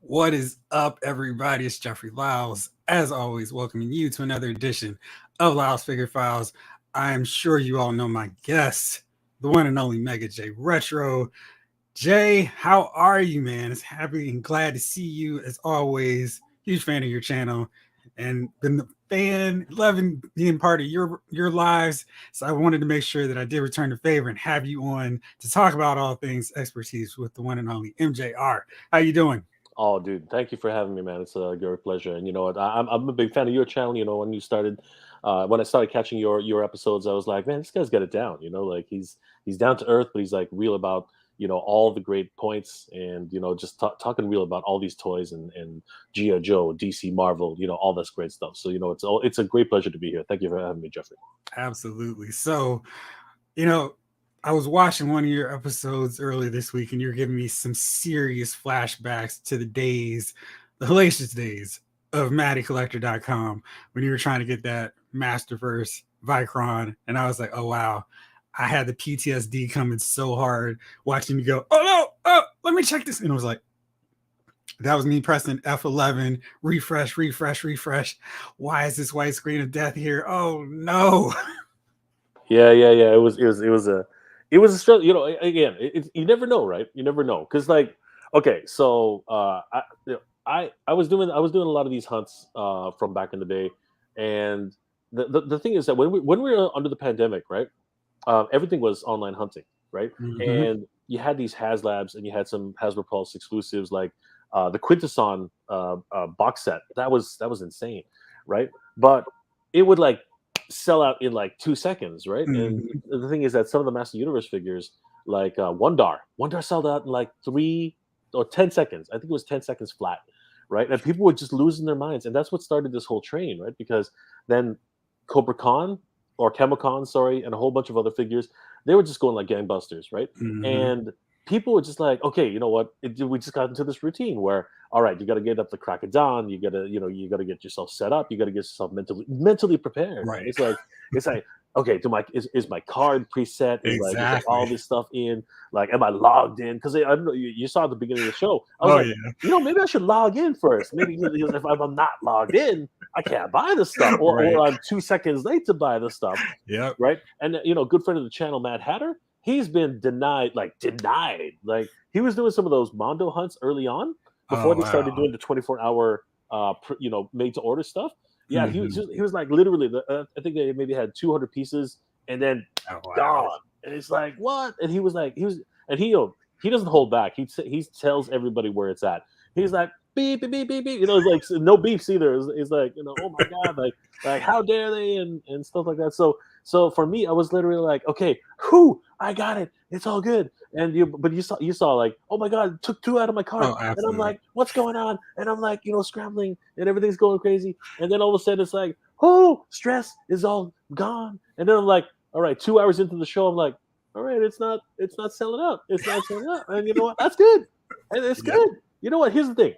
What is up, everybody? It's Jeffrey Lyles. As always, welcoming you to another edition of Lyles Figure Files. I am sure you all know my guest, the one and only Mega J Retro. Jay, how are you, man? It's happy and glad to see you as always. Huge fan of your channel and been the fan, loving being part of your lives. So I wanted to make sure that I did return the favor and have you on to talk about all things expertise with the one and only MJR. How you doing? Oh, dude, thank you for having me, man. It's a great pleasure. And you know what? I'm a big fan of your channel. You know, when I started catching your episodes, I was like, man, this guy's got it down. You know, like he's down to earth, but he's like real about all the great points, and just talking real about all these toys and GI Joe, DC, Marvel, all this great stuff. So it's a great pleasure to be here. Thank you for having me, Jeffrey. Absolutely. So, you know, I was watching one of your episodes earlier this week, and you're giving me some serious flashbacks to the days, the hellacious days of MattyCollector.com when you were trying to get that Masterverse Vicron. And I was like, oh, wow. I had the PTSD coming so hard watching you go, oh, no, oh, let me check this. And I was like, that was me pressing F11, refresh. Why is this white screen of death here? Oh, no. Yeah. It was a struggle. Again, you never know, right? You never know, because like, okay, so I was doing a lot of these hunts from back in the day, and the thing is that when we were under the pandemic, right, everything was online hunting, right, Mm-hmm. and you had these HasLabs and you had some Hasbro Pulse exclusives like the Quintesson box set. That was insane, right? But it would like sell out in like 2 seconds, right? And Mm-hmm. the thing is that some of the Master Universe figures, like Wondar sold out in like 3 or 10 seconds. I think it was 10 seconds flat, right? And people were just losing their minds, and that's what started this whole train, right? Because then Cobra Khan or Chemicon, sorry, and a whole bunch of other figures, they were just going like gangbusters, right? Mm-hmm. And people were just like, okay, you know what? We just got into this routine where, all right, you got to get up the crack of dawn. You got to get yourself set up. You got to get yourself mentally prepared, man. Right. It's like, okay, is my card preset? Is like Exactly. all this stuff in? Like, am I logged in? Because I don't know. You saw at the beginning of the show. I was Oh, like, yeah. maybe I should log in first. Maybe because if I'm not logged in, I can't buy the stuff, Right. or I'm 2 seconds late to buy the stuff, Yep. right? And good friend of the channel, Mad Hatter, he's been denied. Like he was doing some of those Mondo hunts early on before Oh, they started wow. doing the 24-hour, made to order stuff. Yeah, Mm-hmm. he was like literally, I think they maybe had 200 pieces and then Oh, wow. gone. And it's like what? And and he doesn't hold back. He tells everybody where it's at. He's like beep beep beep beep beep. It's like no beefs either. It's like oh my god, like how dare they and stuff like that. So for me, I was literally like, okay, whoo, I got it. It's all good. And but you saw like, oh my god, it took two out of my cart, Oh, and I'm absolutely. like, what's going on? And I'm like, scrambling, and everything's going crazy. And then all of a sudden, it's like, oh, stress is all gone. And then I'm like, all right, 2 hours into the show, I'm like, all right, it's not selling out. It's not selling out. And you know what? That's good. And it's Yep. good. You know what? Here's the thing.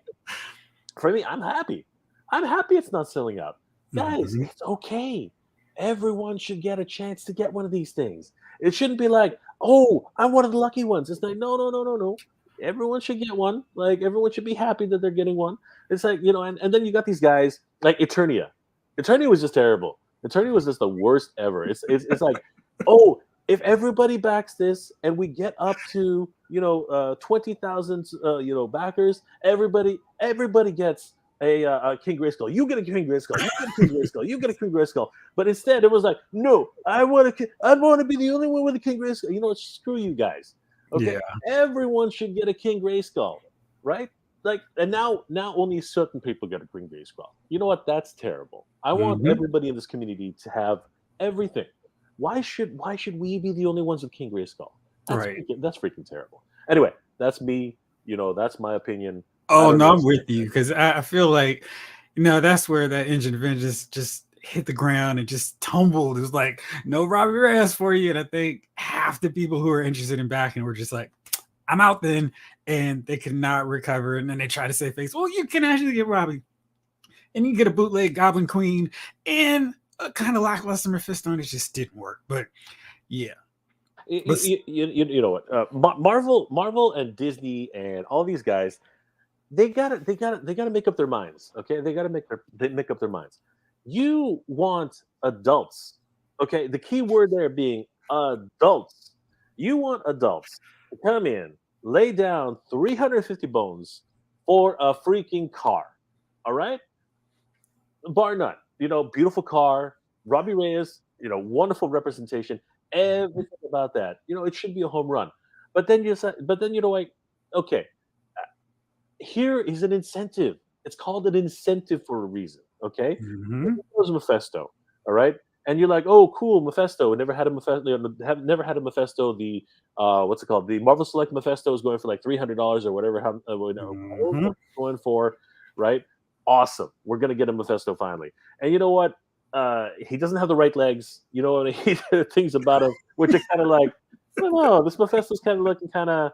For me, I'm happy. I'm happy it's not selling out. Guys, Mm-hmm. it's okay. Everyone should get a chance to get one of these things. It shouldn't be like, oh, I'm one of the lucky ones. It's like, no. Everyone should get one. Like, everyone should be happy that they're getting one. It's like, and then you got these guys like Eternia. Eternia was just terrible. Eternia was just the worst ever. It's like, oh, if everybody backs this and we get up to 20,000 backers, everybody gets a King Grayskull. You get a King Grayskull. You get a King Grayskull. You get a King Grayskull. But instead, it was like, no, I want to be the only one with a King Grayskull. You know what? Screw you guys. Okay, Yeah. everyone should get a King Grayskull, right? Like, and now only certain people get a King Grayskull. You know what? That's terrible. I want Mm-hmm. everybody in this community to have everything. Why should we be the only ones with King Grayskull? Right. That's freaking terrible. Anyway, that's me. That's my opinion. I Oh, don't know no, what I'm you with guys you think. because I feel like, that's where that engine of vengeance just hit the ground and just tumbled. It was like, no Robbie Reyes for you. And I think half the people who are interested in backing were just like, I'm out then. And they could not recover. And then they try to save face. Well, you can actually get Robbie. And you get a bootleg Goblin Queen and a kind of lackluster Mephisto. And it just didn't work. But yeah. But You know what? Marvel and Disney and all these guys, they gotta make up their minds. Okay, they make up their minds. You want adults. Okay, the key word there being adults. You want adults to come in, lay down 350 bones for a freaking car. All right, bar none. Beautiful car. Robbie Reyes. Wonderful representation. Everything about that. It should be a home run. But then okay, here is an incentive. It's called an incentive for a reason. Okay, Hmm. it was Mephisto. All right, and you're like, oh, cool, Mephisto. Never had a Mephisto. Have never had a Mephisto. The what's it called? The Marvel Select Mephisto is going for like $300 or whatever. However Hmm. much it's going for, right? Awesome. We're gonna get a Mephisto finally. And you know what? He doesn't have the right legs. You know what I mean? There are things about him which are kind of like, I don't know. This Mephisto's kind of looking kind of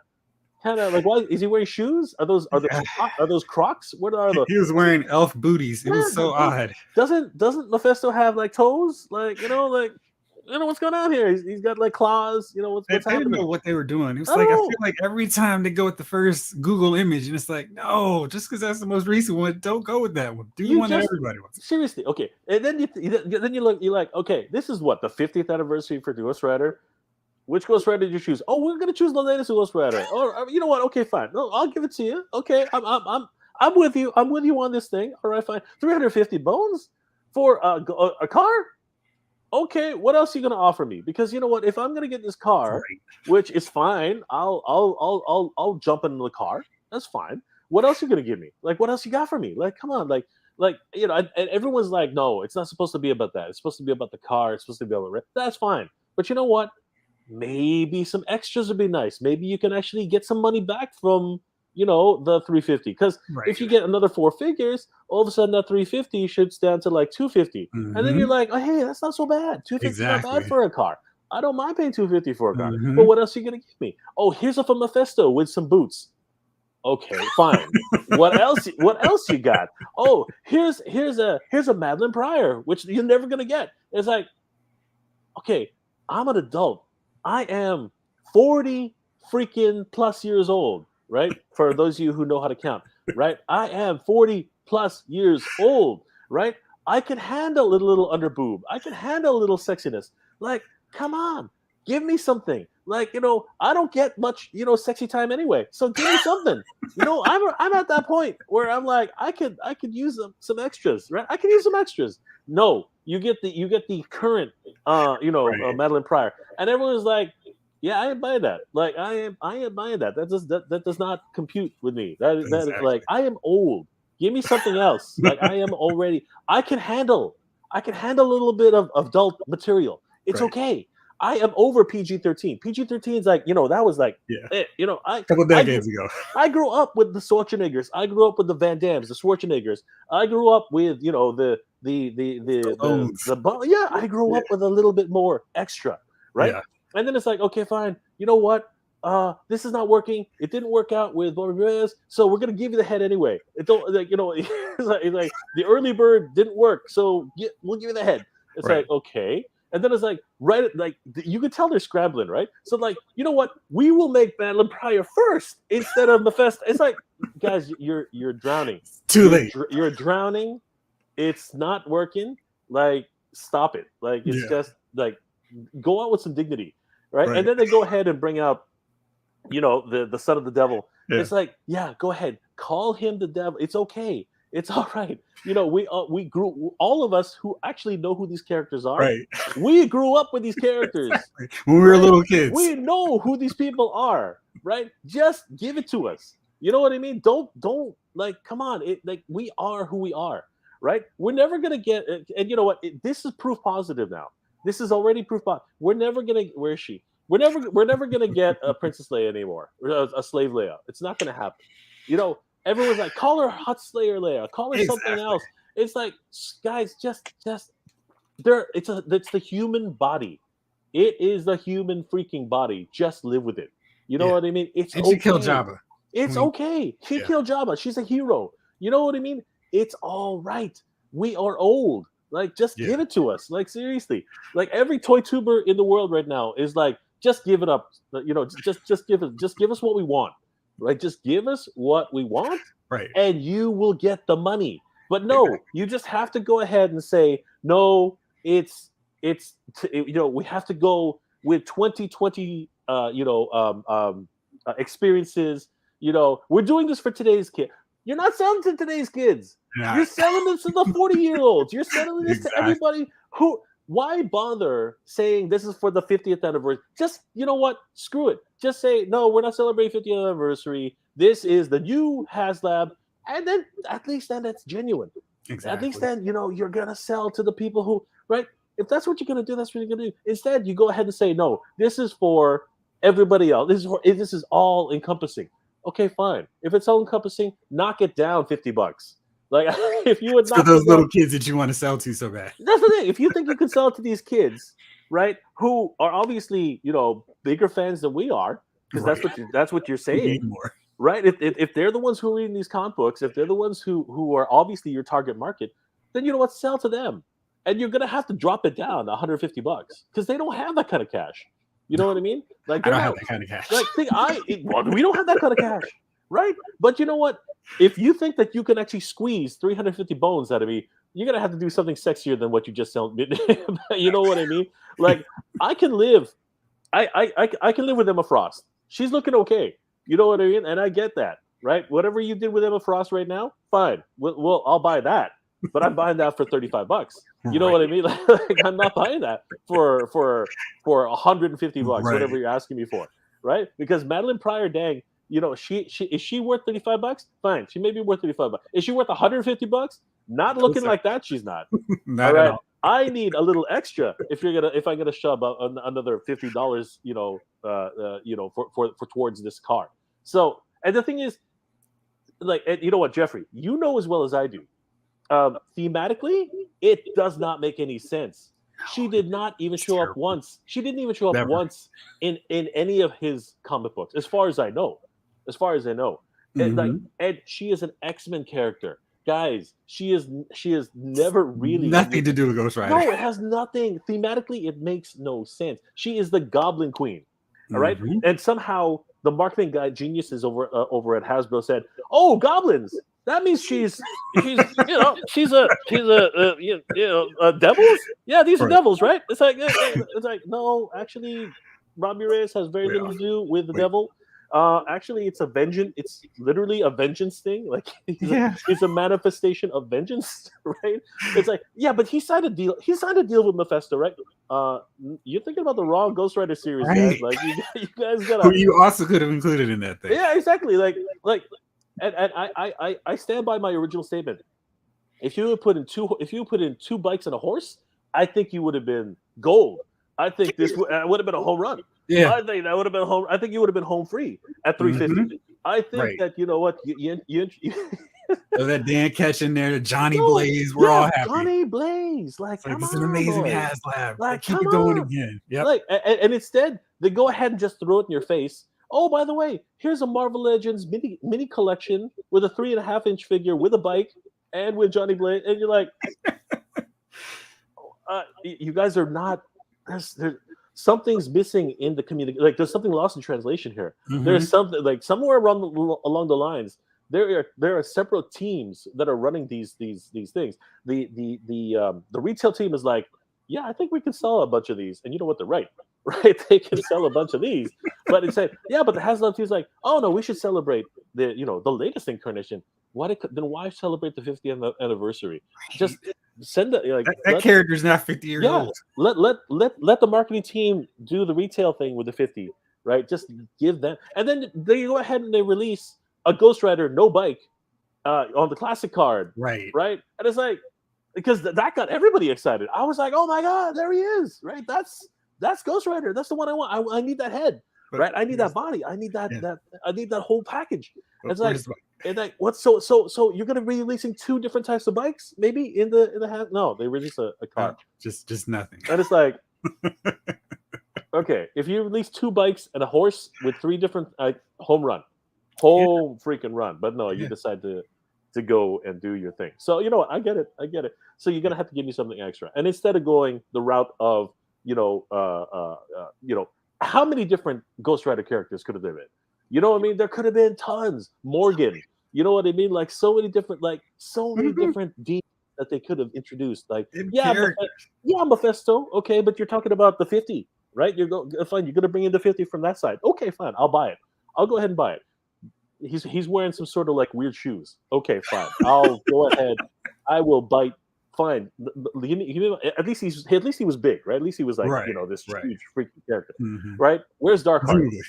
like, why is he wearing shoes? Yeah. Are those Crocs? What are those? He was wearing elf booties. It Yeah, was so odd. doesn't Mephisto have like toes? Like what's going on here? He's got like claws. They What's didn't happening? know what they were doing. It was I like don't I know. feel like every time they go with the first Google image, and it's like, no, just because that's the most recent one, don't go with that one. Do the You one that just everybody wants. seriously okay, and then you look. You're like, okay, this is what the 50th anniversary for Ghost Rider. Which Ghost Rider did you choose? Oh, we're gonna choose the latest Ghost Rider. Or you know what? Okay, fine. No, I'll give it to you. Okay, I'm with you. I'm with you on this thing. All right, fine. 350 bones for a car. Okay, what else are you gonna offer me? Because you know what? If I'm gonna get this car, Right. which is fine, I'll jump into the car. That's fine. What else are you gonna give me? Like, what else you got for me? Like, come on, like and everyone's like, no, it's not supposed to be about that. It's supposed to be about the car. It's supposed to be about that's fine. But you know what? Maybe some extras would be nice. Maybe you can actually get some money back from the 350. Because Right. if you get another four figures, all of a sudden that 350 shoots down to like 250, and then you're Hmm. like, oh hey, that's not so bad. 250 is not bad Exactly. for a car. I don't mind paying 250 for a car. But Hmm. what else are you gonna give me? Oh, here's a from Mephisto with some boots. Okay, fine. What else? What else you got? Oh, here's a Madeline Pryor, which you're never gonna get. It's like, okay, I'm an adult. I am 40 freaking plus years old, right? For those of you who know how to count, right? I am 40 plus years old, right? I can handle a little under boob. I can handle a little sexiness. Like, come on, give me something. Like, I don't get much, sexy time anyway. So give me something. I'm at that point where I'm like, I could use some extras, right? I can use some extras. No, you get the current Right. Madeline Pryor, and everyone's like, "Yeah, I am buying that. Like, I am buying that. That does not compute with me. That is like, Exactly. I am old. Give me something else. Like, I am already. I can handle a little bit of adult material. It's Right. okay. I am over PG-13. PG-13 is like, that was like, Yeah. I A couple I grew, decades ago. I grew up with the Schwarzeneggers. I grew up with the Van Dams, the Schwarzeneggers. I grew up with Stones. yeah. I grew Yeah. up with a little bit more extra, right? Yeah. And then it's like, okay, fine. You know what? This is not working. It didn't work out with Valiverse, so we're gonna give you the head anyway. It don't like it's like the early bird didn't work, so we'll give you the head. It's Right. like, okay. And then it's like, right, like you can tell they're scrambling, right? So like, you know what? We will make Madeline Pryor first instead of Mephisto. It's like, guys, you're drowning. Too late. You're drowning. It's not working. Like, stop it. Like, it's Yeah. just like, go out with some dignity, right? And Right. then they go ahead and bring out the son of the devil. Yeah. It's like, yeah, go ahead, call him the devil. It's okay. It's all right. We grew, all of us who actually know who these characters are. Right. We grew up with these characters, When we were right? little kids. We know who these people are, right? Just give it to us. You know what I mean? Don't like, come on. It like, we are who we are, right? We're never gonna get. And you know what? This is proof positive now. This is already proof positive. We're never gonna. Where is she? We're never gonna get a Princess Leia anymore, or a Slave Leia. It's not gonna happen. Everyone's like, call her Hot Slayer Leia, call her something Exactly. else. It's like, guys, just there. It's the human body. It is the human freaking body. Just live with it. You know Yeah. what I mean? It's And she killed okay. Jabba. It's When okay. She yeah. killed Jabba. She's a hero. You know what I mean? It's all right. We are old. Like, just Yeah. give it to us. Like, seriously. Like, every toy tuber in the world right now is like, just give it up. Just give us what we want. right? Just give us what we want, Right. and you will get the money. But no, you just have to go ahead and say no. We have to go with 2020 experiences. We're doing this for today's kid. You're not selling to today's kids. Nah. You're selling this to the 40-year-olds. You're selling this to Exactly. everybody who. Why bother saying this is for the 50th anniversary? Just, you know what? Screw it. Just say, no, we're not celebrating 50th anniversary. This is the new HasLab. And then at least then that's genuine. Exactly. At least then, you're going to sell to the people who, right? If that's what you're going to do, that's what you're going to do. Instead, you go ahead and say, no, this is for everybody else. This is all encompassing. Okay, fine. If it's all encompassing, knock it down $50. Like, if you would it's for those little kids that you want to sell to so bad. That's the thing. If you think you can sell it to these kids, right, who are obviously bigger fans than we are, because that's what you're saying, more. Right? If they're the ones who are reading these comic books, if they're the ones who are obviously your target market, then you know what, sell to them, and you're gonna have to drop it down $150 because they don't have that kind of cash. You know what I mean? Like, I don't have that kind of cash. Like, we don't have that kind of cash, right? But you know what? If you think that you can actually squeeze 350 bones out of me, you're gonna have to do something sexier than what you just sold. You know what I mean? Like, I can live. I can live with Emma Frost. She's looking okay. You know what I mean? And I get that, right? Whatever you did with Emma Frost right now, fine. Well, I'll buy that. But I'm buying that for $35. You know what I mean? Like, I'm not buying that for $150, whatever you're asking me for, right? Because Madeline Pryor, dang, she is she worth $35? Fine, she may be worth $35. Is she worth $150? Not looking like that. She's not. Not all right. at all. I need a little extra if I'm gonna shove another $50, for towards this car. So, and the thing is, like, and you know what, Jeffrey, you know as well as I do, thematically, it does not make any sense. She did not even show up once. She didn't even show up once in any of his comic books, as far as I know. Mm-hmm. And she is an X-Men character. Guys, she is never really nothing to do with Ghost Rider. No, it has nothing. Thematically, it makes no sense. She is the Goblin Queen. All right, and somehow the marketing guy geniuses over at Hasbro said, "Oh, goblins. That means she's devils. Yeah, these are devils, right?" It's like no, actually, Robbie Reyes has very little to do with the devil. Actually, it's literally a vengeance thing. Like, it's a manifestation of vengeance, right? It's like, yeah, but he signed a deal with Mephisto, right? You're thinking about the wrong Ghost Rider series, guys. Like, you guys gotta. Who you also could have included in that thing. Yeah, exactly. And I stand by my original statement. If you put in two bikes and a horse, I think you would have been gold. I think this would have been a home run. Yeah, I think that would have been home. I think you would have been home free at 350. I think that you know what you so that Dan Ketch in there, Johnny Blaze, we're all happy. Johnny Blaze, like it's an amazing HasLab. Like, keep it going again. Yep. Like, and instead they go ahead and just throw it in your face. Oh, by the way, here's a Marvel Legends mini collection with a 3.5-inch figure with a bike and with Johnny Blaze, and you're like, you guys are not. There's something's missing in the community. Like, there's something lost in translation here. Mm-hmm. There's something like somewhere along the lines. There are separate teams that are running these things. The retail team is like, yeah, I think we can sell a bunch of these, and you know what? They're right. They can sell a bunch of these, but it's like, yeah, but the HasLab team is like, oh no, we should celebrate the latest incarnation. Why celebrate the 50th anniversary? Just send that character's not 50 years old. Let the marketing team do the retail thing with the 50, right? Just give them, and then they go ahead and they release a Ghost Rider no bike on the classic card, right? And it's like, because that got everybody excited. I was like, oh my god, there he is, right? That's Ghost Rider. That's the one I want. I need that head, right? I need that body. I need that. I need that whole package. It's like. And like, what? So you're gonna be releasing two different types of bikes, maybe in the No, they release a car. Just nothing. And it's like, okay, if you release two bikes and a horse with three different freaking run. But no, you decide to go and do your thing. So you know what? I get it. So you're gonna have to give me something extra. And instead of going the route of how many different Ghost Rider characters could have there been? You know what I mean? There could have been tons. Morgan. You know what I mean? Like so many Mhm. different D that they could have introduced. Like, In yeah, character. yeah, Mephisto. Okay, but you're talking about the 50, right? Fine. You're gonna bring in the 50 from that side. Okay, fine. I'll buy it. I'll go ahead and buy it. He's wearing some sort of like weird shoes. Okay, fine. I'll go ahead. I will bite. Fine. At least he was big, right? At least he was like Right. this Right. huge freaking character, Mhm. right? Where's Darkheart? Julie.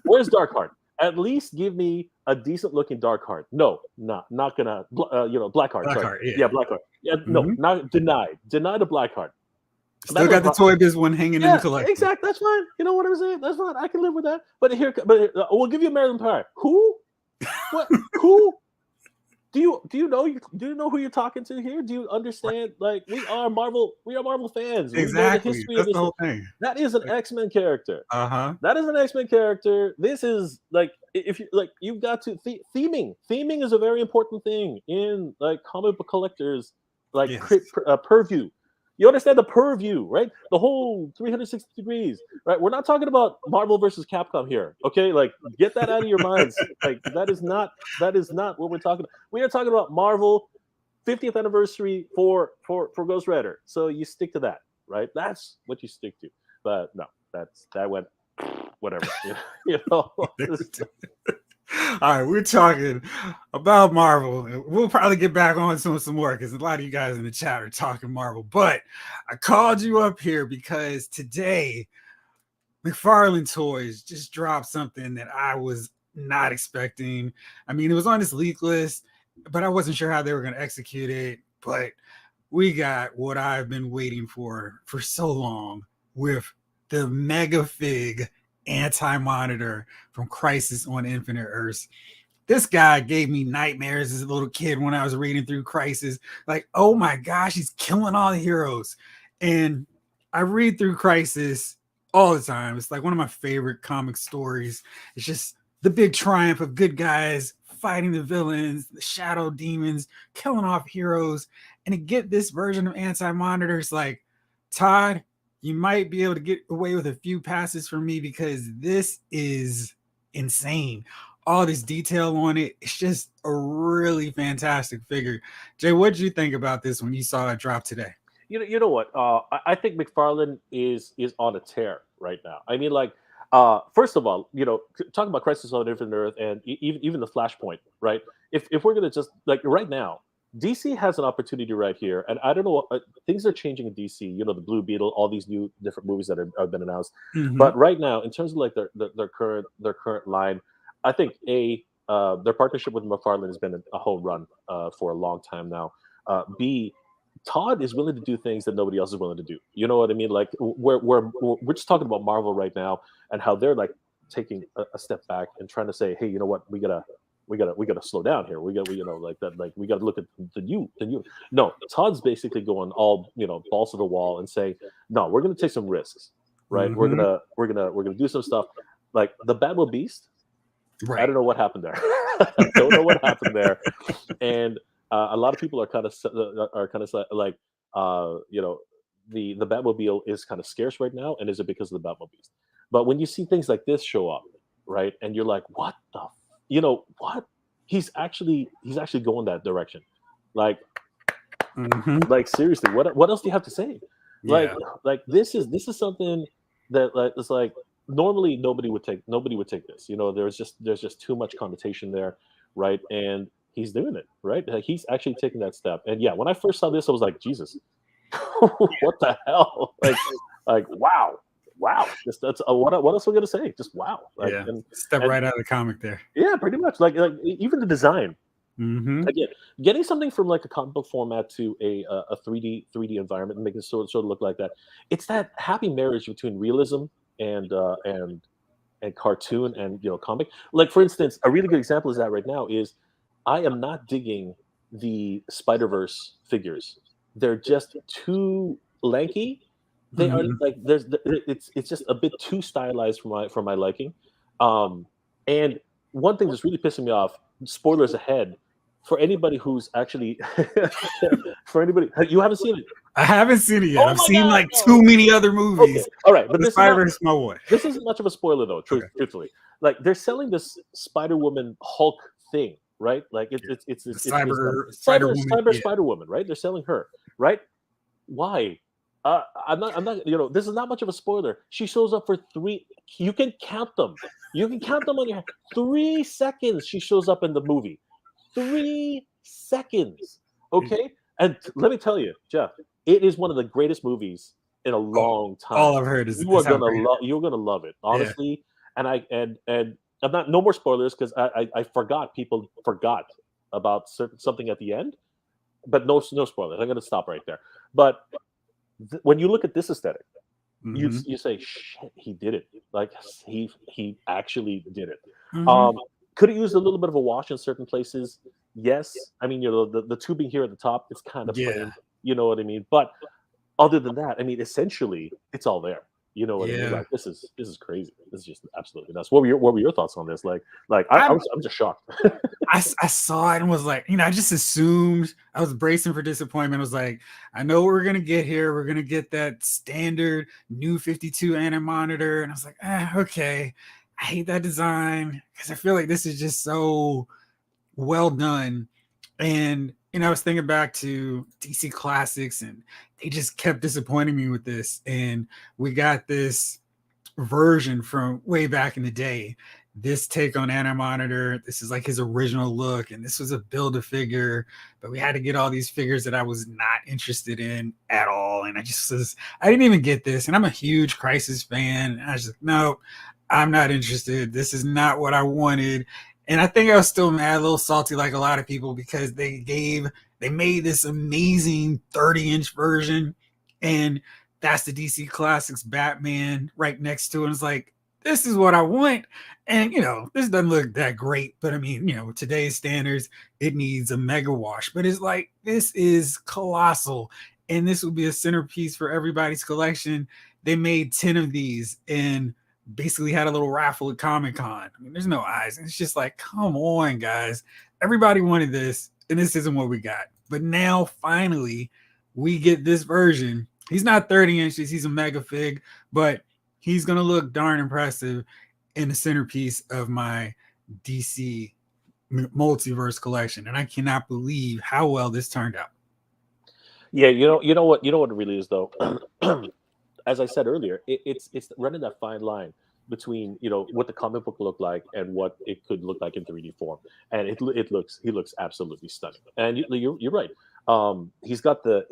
Where's Darkheart? At least give me a decent looking Darkheart. No, not gonna. Blackheart. Sorry, Blackheart, yeah. yeah, Blackheart. Yeah, no, Mhm. not denied. Deny the Blackheart. Still That's what got I'm the talking. Toy Biz one hanging in the Yeah, collection. exactly. That's fine. You know what I'm saying? That's fine. I can live with that. But we'll give you Maryland Pie. Who? What? Who? Do you know who you're talking to here? Do you understand? Like we are Marvel. We are Marvel fans. We know the Exactly. history of That's the this. whole thing. That is an X-Men character. Uh-huh. That is an X-Men character. This is like if you like you've got to theming. Theming is a very important thing in like comic book collectors like Yes. purview. You understand the purview, right? The whole 360 degrees, right? We're not talking about Marvel versus Capcom here, okay? Like get that out of your minds. Like that is not what we're talking about. We are talking about Marvel 50th anniversary for Ghost Rider. So you stick to that, right? That's what you stick to. But no, that went whatever. You know. All right, we're talking about Marvel. We'll probably get back on some more because a lot of you guys in the chat are talking Marvel. But I called you up here because today McFarlane Toys just dropped something that I was not expecting. I mean, it was on this leak list, but I wasn't sure how they were going to execute it. But we got what I've been waiting for so long with the Mega Fig Anti-Monitor from Crisis on Infinite Earths. This guy gave me nightmares as a little kid when I was reading through Crisis. Like, oh my gosh, he's killing all the heroes. And I read through Crisis all the time. It's like one of my favorite comic stories. It's just the big triumph of good guys fighting the villains, the shadow demons, killing off heroes. And to get this version of Anti-Monitor, it's like, Todd, you might be able to get away with a few passes from me because this is insane. All this detail on it. It's just a really fantastic figure. Jay, what did you think about this when you saw it drop today? You know what? I think McFarlane is on a tear right now. I mean, like, first of all, talking about Crisis on Infinite Earth and even the Flashpoint, right? If we're gonna just like right now, DC has an opportunity right here, and I don't know. Things are changing in DC. You know, the Blue Beetle, all these new different movies that have been announced. Mm-hmm. But right now, in terms of like their current line, I think their partnership with McFarlane has been a home run for a long time now. B, Todd is willing to do things that nobody else is willing to do. You know what I mean? Like we're just talking about Marvel right now and how they're like taking a step back and trying to say, hey, you know what? We gotta slow down here. Like that. Like we gotta look at the new. No, Todd's basically going all balls to the wall and saying, no, we're gonna take some risks, right? Mm-hmm. We're gonna do some stuff like the Battle Beast. Right. I don't know what happened there. I don't know what happened there, and a lot of people are kind of like, the Batmobile is kind of scarce right now, and is it because of the Batmobile? But when you see things like this show up, right, and you're like, what the, what? He's actually going that direction, like, Mm-hmm. like seriously, what else do you have to say? Like, Yeah. like this is something that like it's like normally nobody would take this. There's just too much connotation there, right? And he's doing it, right? Like he's actually taking that step. And yeah, when I first saw this, I was like, Jesus, what the hell? Like wow. Just that's what else are we gonna say? Just wow. Like Yeah. and Step and right out of the comic there. yeah, pretty much. Like even the design. Mm-hmm. Again, getting something from like a comic book format to a 3D environment and making it sort of look like that. It's that happy marriage between realism and cartoon and comic. Like for instance, a really good example is that right now is I am not digging the Spider-Verse figures. They're just too lanky. They are Mm-hmm. like it's just a bit too stylized for my liking. And one thing that's really pissing me off, spoilers ahead, for anybody who's actually for anybody you haven't seen it. I haven't seen it yet. Oh I've my seen God, like no. too many other Okay, movies. all right, but The Spider-Verse, my boy. this isn't much of a spoiler though. Okay. Truthfully, like they're selling this Spider Woman Hulk thing, right? Like Yeah. The it's this Spider-Woman. Yeah. Spider Woman, right? They're selling her, right? Why? I'm not. You know, this is not much of a spoiler. She shows up for three. You can count them. You can count them on your hand. 3 seconds. She shows up in the movie. 3 seconds. Okay. And let me tell you, Jeff, it is one of the greatest movies in a Oh, long time. all I've heard is You are how gonna great. love. You're gonna love it, Yeah. honestly. And I'm not. No more spoilers because I forgot. People forgot about something at the end, but no spoilers. I'm gonna stop right there. But when you look at this aesthetic, Mm-hmm. you say, "Shit, he did it!" Like he actually did it. Mm-hmm. Could it use a little bit of a wash in certain places? Yes. I mean, you know, the tubing here at the top, it's kind of Yeah. plain. You know what I mean? But other than that, I mean, essentially, it's all there. You know what I mean? Yeah. Like this is crazy. This is just absolutely nuts. What were your thoughts on this? Like I'm just shocked. I saw it and was like, I just assumed. I was bracing for disappointment. I was like, I know what we're gonna get here. We're gonna get that standard new 52 anim monitor, and I was like, okay. I hate that design because I feel like this is just so well done. And I was thinking back to DC Classics, and they just kept disappointing me with this. And we got this version from way back in the day. This take on Anna Monitor, this is like his original look, and this was a build a figure, but we had to get all these figures that I was not interested in at all. And I didn't even get this. And I'm a huge Crisis fan. And I was just, no, I'm not interested. This is not what I wanted. And I think I was still mad, a little salty, like a lot of people, because they made this amazing 30-inch version, and that's the DC Classics Batman right next to it. It's like, this is what I want. And, this doesn't look that great, but I mean, today's standards, it needs a mega wash. But it's like, this is colossal. And this would be a centerpiece for everybody's collection. They made 10 of these and basically had a little raffle at Comic-Con. I mean, there's no eyes. It's just like, come on, guys. Everybody wanted this, and this isn't what we got. But now, finally, we get this version. He's not 30 inches. He's a mega fig, but he's going to look darn impressive in the centerpiece of my DC Multiverse collection. And I cannot believe how well this turned out. Yeah, you know what it really is though. As I said earlier, it's running that fine line between what the comic book looked like and what it could look like in 3D form, and he looks absolutely stunning. And you're right. He's got the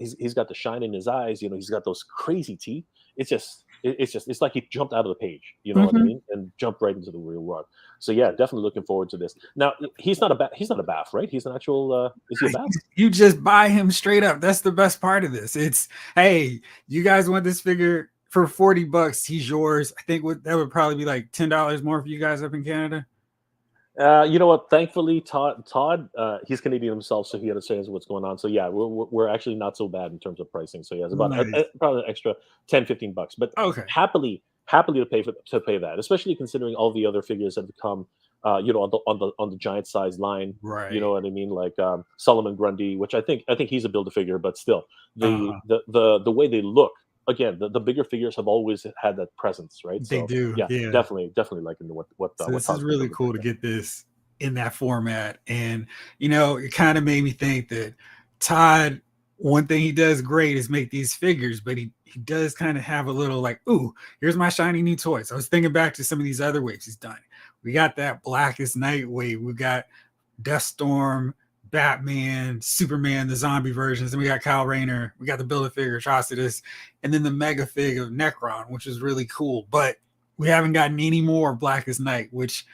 shine in his eyes. He's got those crazy teeth. It's like he jumped out of the page. You know what I mean, and jumped right into the real world. So yeah, definitely looking forward to this. Now he's not a bath, right? He's an actual. Is he a bath? You just buy him straight up. That's the best part of this. It's, hey, you guys want this figure for $40? He's yours. I think that would probably be like $10 more for you guys up in Canada. You know what? Thankfully, Todd, he's Canadian himself, so he understands what's going on. So yeah, we're actually not so bad in terms of pricing. So yeah, it's about Nice. probably an extra $10-15, but Okay. happily to pay that, especially considering all the other figures that have come, on the giant size line. Right. You know what I mean? Like Solomon Grundy, which I think he's a build a figure, but still the way they look. Again, the bigger figures have always had that presence, right? They do. Yeah, Yeah. definitely liking what. So this is really cool to get this in that format, and it kind of made me think that Todd, one thing he does great is make these figures, but he does kind of have a little like, ooh, here's my shiny new toys. I was thinking back to some of these other waves he's done. We got that Blackest Night wave. We got Deathstorm, Batman, Superman, the zombie versions, and we got Kyle Rayner. We got the Build-A-Figure Atrocitus, and then the Mega Fig of Necron, which is really cool. But we haven't gotten any more Blackest Night, which,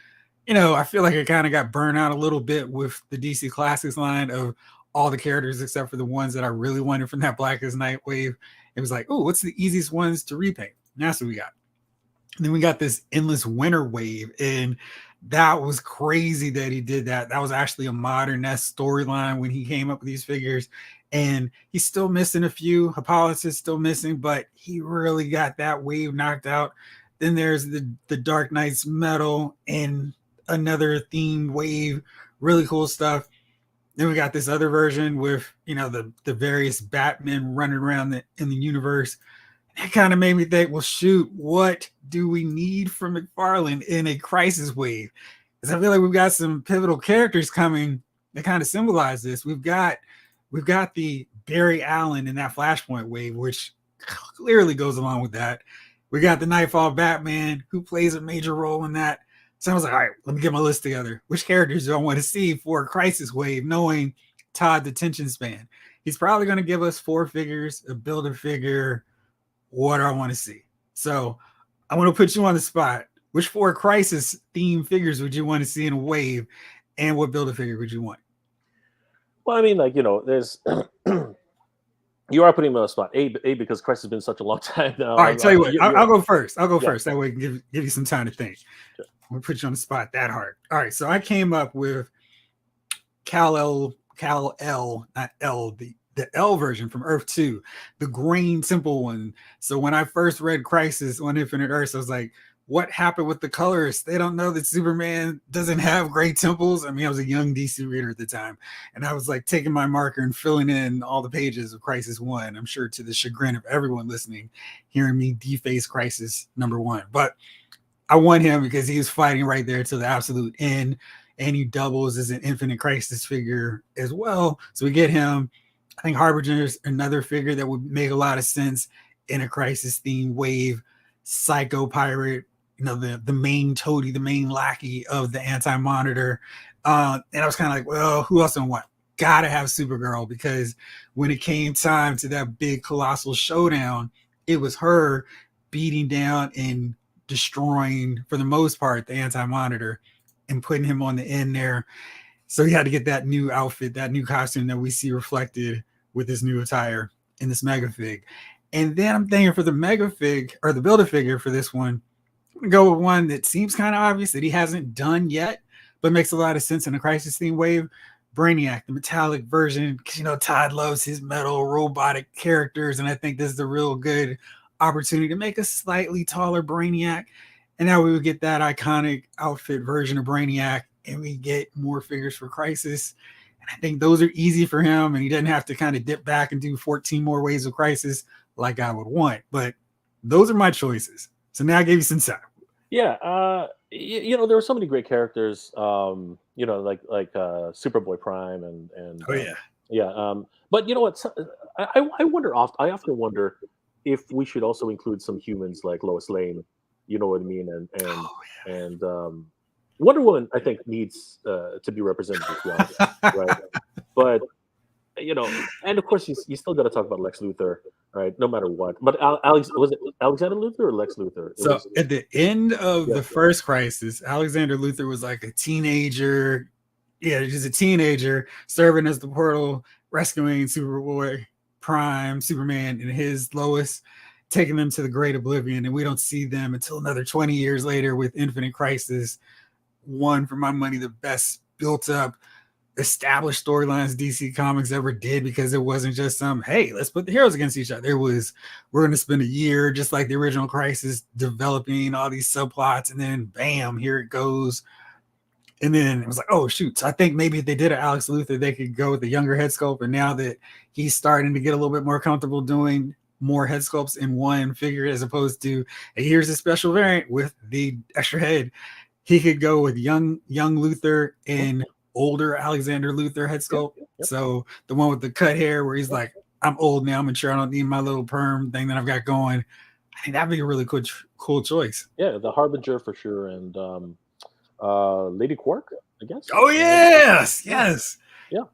I feel like it kind of got burned out a little bit with the DC Classics line of all the characters except for the ones that I really wanted from that Blackest Night wave. It was like, oh, what's the easiest ones to repaint? And that's what we got. And then we got this Endless Winter wave, and that was crazy that he did that. That was actually a modern-esque storyline when he came up with these figures, and he's still missing a few. Hippolytus is still missing, but he really got that wave knocked out. Then there's the Dark Knight's Metal and another themed wave, really cool stuff. Then we got this other version with, the various Batmen running around in the universe. That kind of made me think, well, shoot, what do we need from McFarlane in a crisis wave? Because I feel like we've got some pivotal characters coming that kind of symbolize this. We've got the Barry Allen in that Flashpoint wave, which clearly goes along with that. We got the Nightfall Batman, who plays a major role in that. So I was like, all right, let me get my list together. Which characters do I want to see for a crisis wave, knowing Todd's attention span? He's probably going to give us 4 figures, a Build-A-Figure. What do I want to see? So I want to put you on the spot. Which 4 crisis theme figures would you want to see in a wave, and what Build-A-Figure would you want? Well, I mean, like, there's you are putting me on the spot. Because Christ has been such a long time now. All right, tell you what, I'll go first. I'll go Yeah. first. That way I can give you some time to think. Sure. I'm gonna put you on the spot that hard. All right, so I came up with Kal-El, not L, the L version from Earth 2, the green simple one. So when I first read Crisis on Infinite Earths, I was like, what happened with the colors? They don't know that Superman doesn't have gray temples. I mean, I was a young DC reader at the time, and I was like taking my marker and filling in all the pages of Crisis 1. I'm sure to the chagrin of everyone listening, hearing me deface Crisis #1. But I want him because he was fighting right there to the absolute end, and he doubles as an Infinite Crisis figure as well. So we get him. I think Harbinger's another figure that would make a lot of sense in a Crisis theme wave. Psycho Pirate, the main toady, the main lackey of the Anti-Monitor. And I was kind of like, well, who else do I want? Gotta have Supergirl, because when it came time to that big colossal showdown, it was her beating down and destroying, for the most part, the Anti-Monitor and putting him on the end there. So he had to get that new outfit, that new costume that we see reflected with his new attire in this mega fig. And then I'm thinking for the mega fig, or the Build-A-Figure for this one, I'm gonna go with one that seems kind of obvious that he hasn't done yet, but makes a lot of sense in a crisis theme wave. Brainiac, the metallic version, because Todd loves his metal robotic characters, and I think this is a real good opportunity to make a slightly taller Brainiac. And now we would get that iconic outfit version of Brainiac, and we get more figures for Crisis. And I think those are easy for him, and he doesn't have to kind of dip back and do 14 more waves of Crisis like I would want. But those are my choices. So now I gave you some time. Yeah, there were so many great characters. Like Superboy Prime and Oh yeah. yeah. But you know what? I wonder. I often wonder if we should also include some humans like Lois Lane. You know what I mean? And Wonder Woman, I think, needs to be represented as well, right? But and of course you still got to talk about Lex Luthor, right? No matter what. But was it Alexander Luthor or Lex Luthor? At the end of the first Crisis, Alexander Luthor was like a teenager. Yeah, just a teenager serving as the portal, rescuing Superboy, Prime, Superman, and his Lois, taking them to the great oblivion. And we don't see them until another 20 years later with Infinite Crisis. One, for my money, the best built up, established storylines DC Comics ever did, because it wasn't just hey, let's put the heroes against each other. It was, we're going to spend a year, just like the original Crisis, developing all these subplots, and then bam, here it goes. And then it was like, oh shoot. So I think maybe if they did an Alex Luthor, they could go with the younger head sculpt. And now that he's starting to get a little bit more comfortable doing more head sculpts in one figure, as opposed to, hey, here's a special variant with the extra head, he could go with young Luthor and older Alexander Luthor head sculpt. Yep. So the one with the cut hair where he's like, I'm old now, I'm mature, I don't need my little perm thing that I've got going. I think that'd be a really cool choice. Yeah, the Harbinger for sure, and Lady Quark, I guess. Oh yes. Yeah.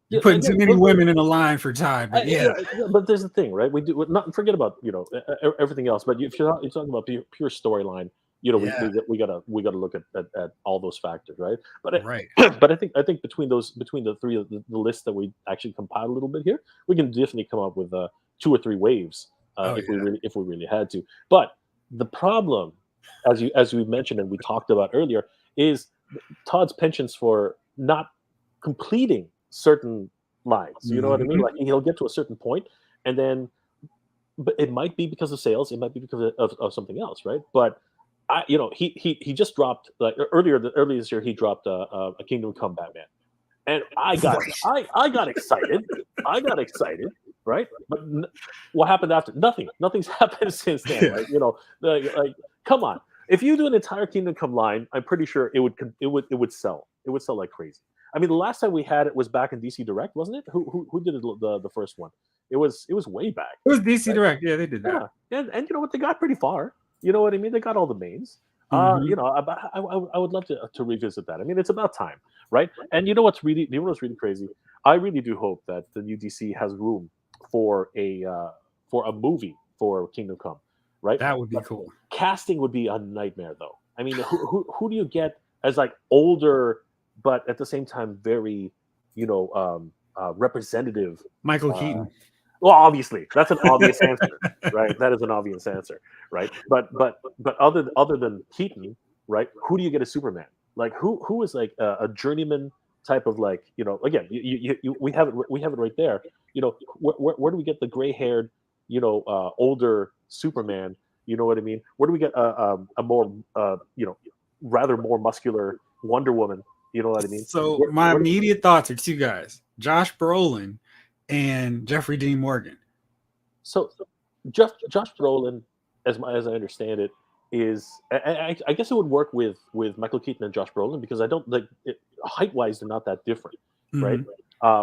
You're putting too many women in a line for Todd, but yeah. But there's the thing, right? We do not forget about everything else, but if you're talking about pure storyline, we gotta look at all those factors, right? But right. But I think between the three of the list that we actually compiled a little bit here, we can definitely come up with 2 or 3 waves if we really had to. But the problem, as we mentioned and we talked about earlier, is Todd's penchants for not completing certain lines. You know what I mean? Like, he'll get to a certain point, and then, but it might be because of sales, it might be because of something else, right? But he just dropped, like earlier this year, he dropped a Kingdom Come Batman, and I got excited. I got excited, right? But what happened after? Nothing. Nothing's happened since then, Yeah. right? You know, like come on. If you do an entire Kingdom Come line, I'm pretty sure it would sell. It would sell like crazy. I mean, the last time we had it was back in DC Direct, wasn't it? Who did the first one? It was way back. It was DC Right? Direct. Yeah, they did that. Yeah, and you know what? They got pretty far. You know what I mean? They got all the mains. Mhm. You know, I would love to revisit that. I mean, it's about time, right? And you know what's really crazy? I really do hope that the new DC has room for a movie for Kingdom Come, right? That would be But cool. casting would be a nightmare, though. I mean, who do you get as like older, but at the same time very, you know, representative? Michael Uh, Keaton. well, obviously, that's an obvious answer, right? That is an obvious answer, right? But other than Keaton, right? Who do you get as Superman? Like who is like a journeyman type of like, you know? Again, we have it right there. You know, where do we get the gray haired, you know, older Superman? You know what I mean? Where do we get a more you know, rather more muscular Wonder Woman? You know what I mean? So my immediate thoughts are two guys: Josh Brolin and Jeffrey Dean Morgan. So, Josh Brolin, as I understand it, is I guess it would work with Michael Keaton and Josh Brolin because I don't like height wise they're not that different, right?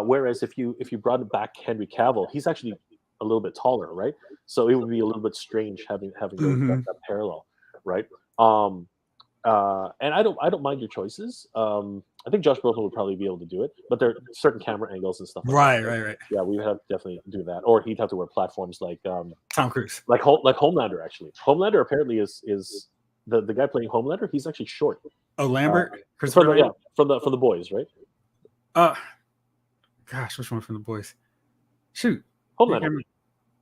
Whereas if you brought back Henry Cavill, he's actually a little bit taller, right? So it would be a little bit strange having that parallel, right? And I don't mind your choices. I think Josh Brolin would probably be able to do it, but there are certain camera angles and stuff. Like that. Right. Yeah, we would have to definitely do that, or he'd have to wear platforms like Tom Cruise, like Homelander. Actually, Homelander apparently is the guy playing Homelander. He's actually short. Oh, Lambert, from the boys, right? Gosh, which one from the boys? Shoot, Homelander.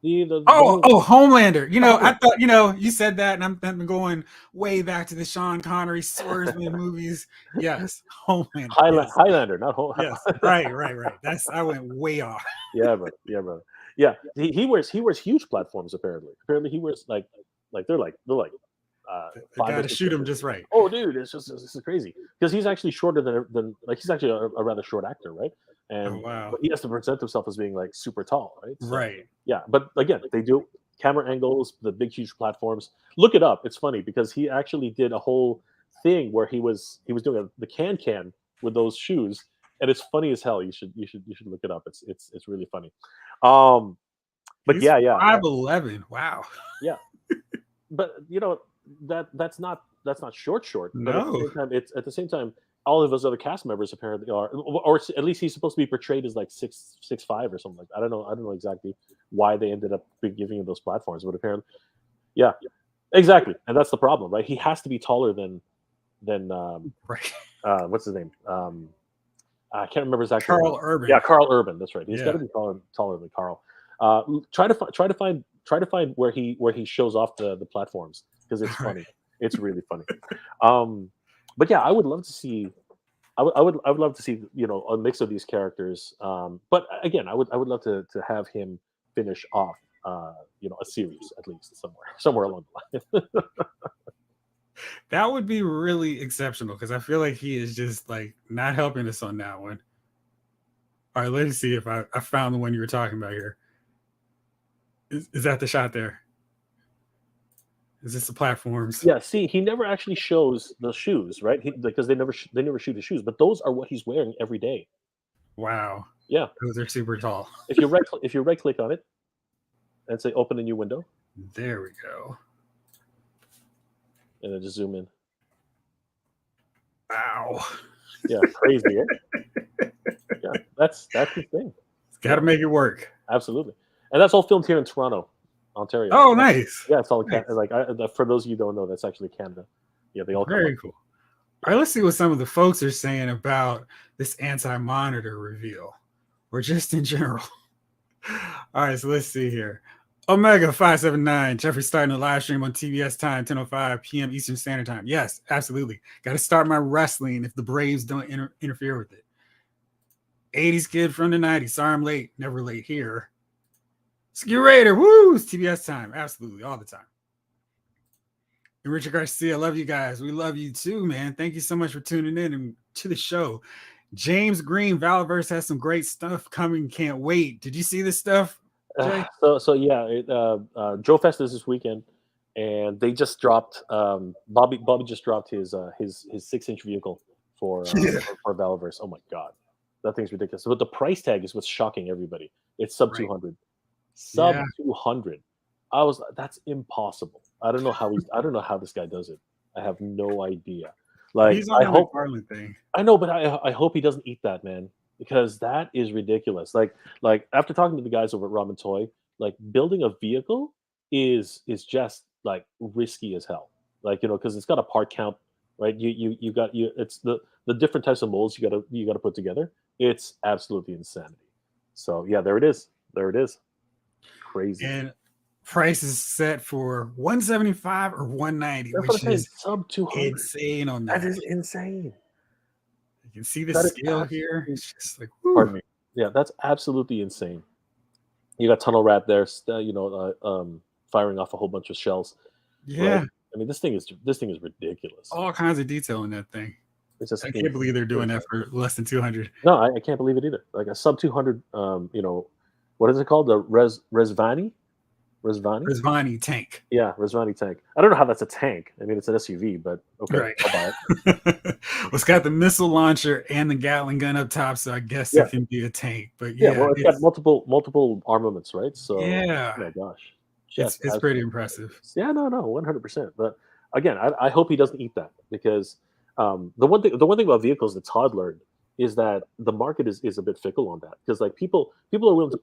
Homelander. You know, I thought, you know, you said that, and I'm going way back to the Sean Connery swordsman movies. Yes, Homelander. Highlander, not Homelander. Yes, right. I went way off. Yeah, brother. Yeah, he wears huge platforms. Apparently, he wears like they're like. Got to shoot him just right. Oh, dude, this is crazy because he's actually shorter than like he's actually a rather short actor, right? And but he has to present himself as being like super tall, right? So, right. Yeah, but again, they do camera angles, the big huge platforms. Look it up. It's funny because he actually did a whole thing where he was doing the can with those shoes, and it's funny as hell. You should look it up. It's really funny. But he's yeah, 5'11". Wow. Yeah, but you know that's not short. But No. at the same time, all of those other cast members apparently are, or at least he's supposed to be portrayed as like 6'5" or something like that. I don't know exactly why they ended up giving him those platforms, but apparently, yeah, exactly, and that's the problem, right? He has to be taller than right. What's his name? I can't remember his actual Carl name. Urban. Yeah, Carl Urban. That's right. He's got to be taller than Carl. Try to find where he shows off the platforms because it's funny. It's really funny. But yeah, I would love to see. I would love to see, you know, a mix of these characters. But again, I would love to have him finish off you know, a series at least somewhere along the line. That would be really exceptional because I feel like he is just like not helping us on that one. All right, let's see if I found the one you were talking about here. Is that the shot there? Is this the platforms? Yeah. See, he never actually shows the shoes, right? Because they never shoot his shoes, but those are what he's wearing every day. Wow. Yeah. Those are super tall. If you right click on it and say open a new window. There we go. And then just zoom in. Wow. Yeah, crazy, eh? Yeah, that's his thing. Got to make it work. Absolutely, and that's all filmed here in Toronto, Ontario. Oh, nice. Yeah, it's all nice. For those of you who don't know, that's actually Canada. Yeah, they all very cool. All right, let's see what some of the folks are saying about this anti-monitor reveal, or just in general. All right, so let's see here. Omega 579, Jeffrey starting a live stream on TBS time, 10:05 p.m. Eastern Standard Time. Yes, absolutely. Got to start my wrestling if the Braves don't interfere with it. 80s kid from the 90s. Sorry I'm late. Never late here. Ski Raider, woo! It's TBS time. Absolutely, all the time. And Richard Garcia, I love you guys. We love you too, man. Thank you so much for tuning in and to the show. James Green, Valiverse has some great stuff coming. Can't wait. Did you see this stuff, Jay? So yeah, Joe Fest is this weekend, and they just dropped. Bobby just dropped his 6-inch vehicle Yeah. for Valiverse. Oh my god, that thing's ridiculous. But the price tag is what's shocking everybody. It's sub Right. 200, sub Yeah. 200. That's impossible. I don't know how this guy does it. I have no idea. Like He's on I that hope McFarlane thing. I know, but I hope he doesn't eat that, man, because that is ridiculous. Like after talking to the guys over at Ramen Toy, like building a vehicle is just like risky as hell. Like because it's got a part count, right? You got you. It's the different types of molds you gotta put together. It's absolutely insanity. So yeah, there it is. There it is. Crazy. And price is set for 175 or 190, That's what I'm which saying. is Sub 200. insane on That that. is insane. You can see the That is scale here. absolutely. It's just like, Pardon whew. me. Yeah, that's absolutely insane. You got Tunnel Rat there, firing off a whole bunch of shells, right? Yeah, I mean, this thing is ridiculous. all kinds of detail in that thing. It's just I can't believe they're doing that for less than 200. no, I can't believe it either. Like a sub 200, what is it called? The Resvani, Rizvani tank. yeah, Resvani tank. I don't know how that's a tank. I mean, it's an SUV, but okay, Right. I'll buy it. Well, it's got the missile launcher and the Gatling gun up top, so I guess Yeah, it can be a tank. But yeah. yeah, Well, it's got multiple armaments, right? So, yeah, oh my gosh, it's just it's pretty absolutely impressive. ridiculous. Yeah, no, 100%. But again, I hope he doesn't eat that because the one thing about vehicles that Todd learned is that the market is a bit fickle on that because like people are willing to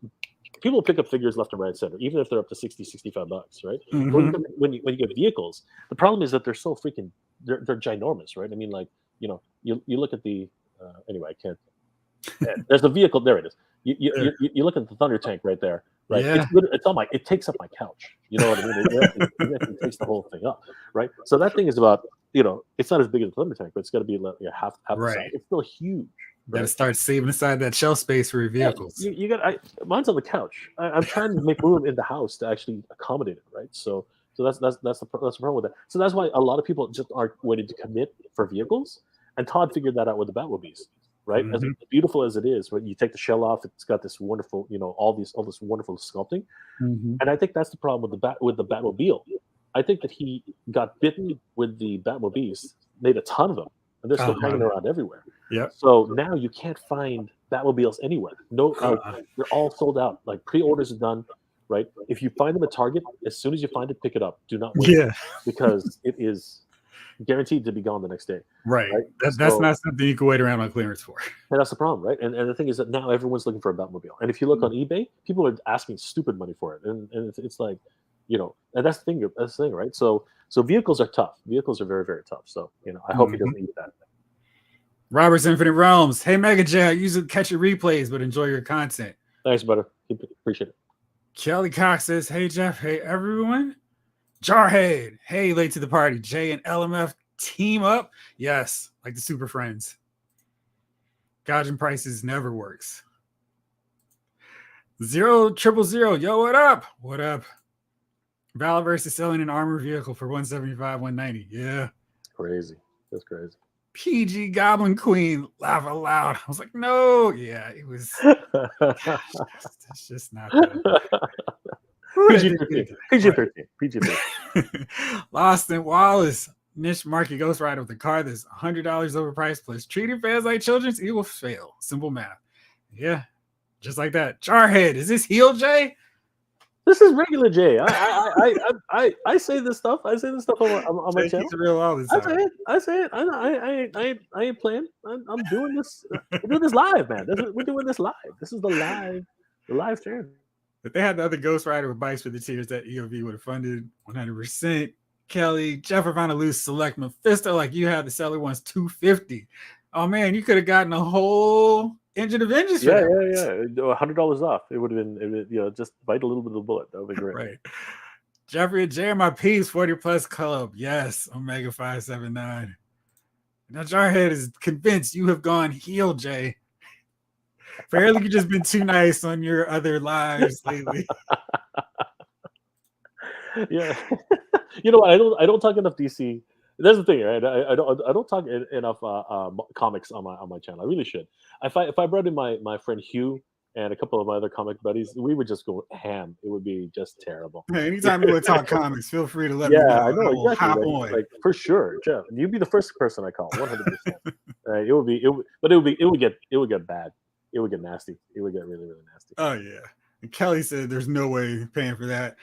people pick up figures left and right center even if they're up to 60-65 bucks, right? But Hmm. when you get vehicles, the problem is that they're so freaking they're ginormous, right? I mean, like you look at the anyway, I can't. There's a vehicle. There it is. You look at the Thunder Tank right there, right? Yeah, It's on my. It takes up my couch. You know what I mean? It actually takes the whole thing up, right? So that thing is about. It's not as big as a Thunder Tank, but it's got to be like half the size. right. It's still huge, Got to right? start saving aside that shelf space for your Yeah, vehicles. you got. Mine's on the couch. I'm trying to make room in the house to actually accommodate it, right? So that's the problem with that. So that's why a lot of people just aren't ready to commit for vehicles. And Todd figured that out with the Batmobiles, right? As Hmm. beautiful as it is, when you take the shell off, it's got this wonderful, all this wonderful sculpting. Hmm. And I think that's the problem with the Batmobile. I think that he got bitten with the Batmobiles, made a ton of them, and they're still hanging around everywhere. Yep. So now you can't find Batmobiles anywhere. No, they're all sold out. Like pre-orders are done, right? If you find them at Target, as soon as you find it, pick it up. Do not wait Yeah, because it is guaranteed to be gone the next day, right. right? That's So not something you can wait around on clearance for. and that's the problem, right? And the thing is that now everyone's looking for a Batmobile. And if you look on eBay, people are asking stupid money for it. And it's like, and that's the thing. That's the thing, right? So vehicles are tough. Vehicles are very, very tough. So I hope he Mhm. doesn't eat that. Robert's Infinite Realms. Hey, Mega J, I usually catch your replays, but enjoy your content. Thanks, brother. Appreciate it. Kelly Cox says, hey, Jeff. Hey, everyone. Jarhead. Hey, late to the party. Jay and LMF team up. Yes, like the Super Friends. Gouging prices never works. 0000. Yo, what up? What up? Valiverse is selling an armored vehicle for 175, 190. Yeah. Crazy. That's crazy. PG Goblin Queen. Laugh out loud. I was like, no. Yeah, it was. It's just not that. PG-13. Lost in Wallace. Niche market Ghost Rider with a car that's $100 overpriced plus treating fans like children, it will fail. Simple math. Yeah, just like that. Jarhead, is this Heel J? This is regular Jay. I say this stuff. I say this stuff on my channel. It's real all the I time. say it. I say it. I ain't playing. I'm doing this. We're doing this live, man. We're doing this live. This is the live stream. If they had the other Ghost Rider with bikes for the tiers, that EOV would have funded 100%. Kelly, Jeff, found a loose select Mephisto like you had. The seller wants 250. Oh man, you could have gotten a whole engine of engines for that. Yeah. $100 off. It would have been, just bite a little bit of the bullet. That would be great. Right. Jeffrey and JMIP's 40 plus club. Yes, Omega 579. Now Jarhead is convinced you have gone heel, Jay. Apparently, you've just been too nice on your other lives lately. Yeah. You know what? I don't talk enough DC That's the thing, right? I don't talk enough comics on my channel. I really should. If I brought in my friend Hugh and a couple of my other comic buddies, we would just go ham. It would be just terrible. Hey, anytime you want to talk comics, feel free to let me Yeah, know. I I know will exactly. hop Like, on. like for sure, Jeff. You'd be the first person I call, 100%. It would be, but it would get bad. It would get nasty. It would get really, really nasty. Oh yeah. And Kelly said there's no way paying for that.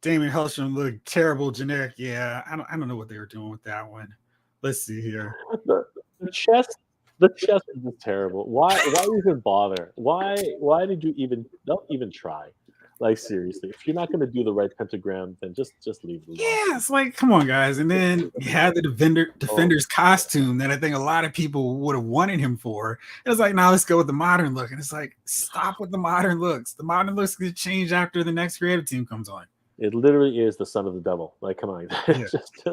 Damon Hellstrom looked terrible, generic. Yeah, I don't know what they were doing with that one. Let's see here. The, the chest, the chest is just terrible. Why even bother? Why did you even don't even try? Like seriously, if you're not going to do the right pentagram, then just leave it alone. Yeah, it's like, come on, guys. And then you had the defender's costume that I think a lot of people would have wanted him for. It was like, now let's go with the modern look. And it's like, stop with the modern looks. The modern looks get changed after the next creative team comes on. It literally is the son of the devil. Like, come on, Yeah. just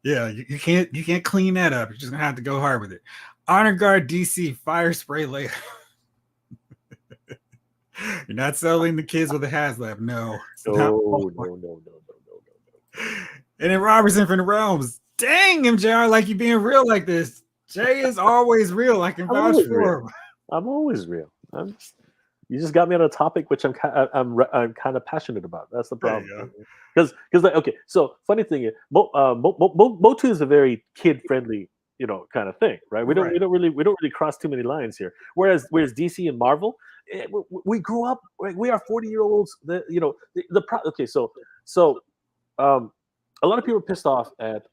Yeah, you can't clean that up. You're just gonna have to go hard with it. Honor Guard DC fire spray layer. You're not selling the kids with a HasLab. No. no. And then Robertson from the Realms. Dang, MJR, like you being real like this. Jay is always real. I can I'm vouch always for real. him. I'm always real. You just got me on a topic which I'm kind of passionate about. That's the There you problem. Because like, okay, so funny thing is, Motu is a very kid friendly, kind of thing, right? We don't really cross too many lines here. Whereas DC and Marvel, we grew up. We are 40-year-olds. Okay, so a lot of people are pissed off at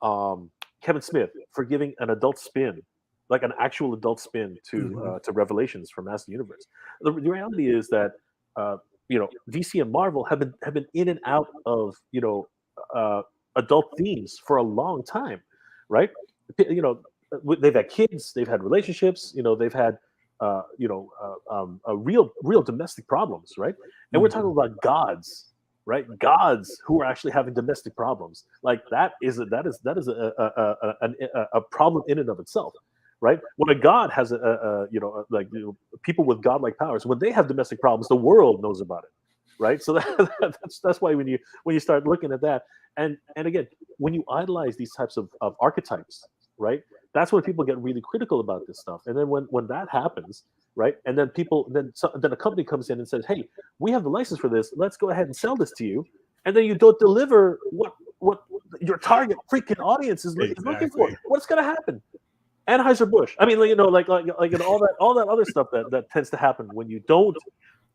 Kevin Smith for giving an adult spin, like an actual adult spin to Revelations for Master Universe. The reality is that DC and Marvel have been in and out of adult themes for a long time, right? They've had kids, they've had relationships, they've had real domestic problems, right? And we're talking about gods, right? Gods who are actually having domestic problems. Like that is a problem in and of itself, right? When a god has people with godlike powers, when they have domestic problems, the world knows about it, right? So that's why when you start looking at that, and again, when you idolize these types of archetypes, right? That's when people get really critical about this stuff. And then when that happens, right? And then then a company comes in and says, "Hey, we have the license for this. Let's go ahead and sell this to you." And then you don't deliver what your target freaking audience is looking for. What's going to happen? Anheuser-Busch. I mean, like all that other stuff that tends to happen when you don't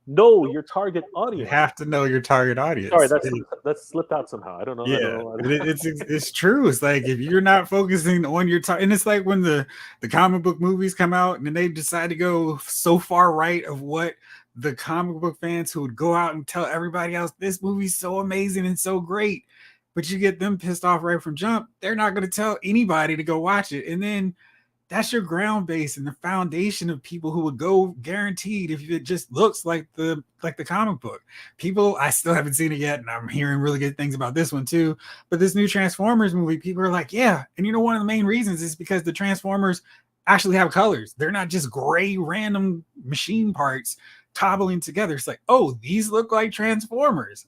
know your target audience. You have to know your target audience. Sorry, that's slipped out somehow. I don't know. Yeah, it's true. It's like if you're not focusing on your target, and it's like when the comic book movies come out and then they decide to go so far right of what the comic book fans who would go out and tell everybody else this movie's so amazing and so great, but you get them pissed off right from jump. They're not going to tell anybody to go watch it, and then that's your ground base and the foundation of people who would go guaranteed if it just looks like the comic book. People, I still haven't seen it yet, and I'm hearing really good things about this one too. But this new Transformers movie, people are like, yeah. And one of the main reasons is because the Transformers actually have colors. They're not just gray random machine parts cobbling together. It's like, oh, these look like Transformers.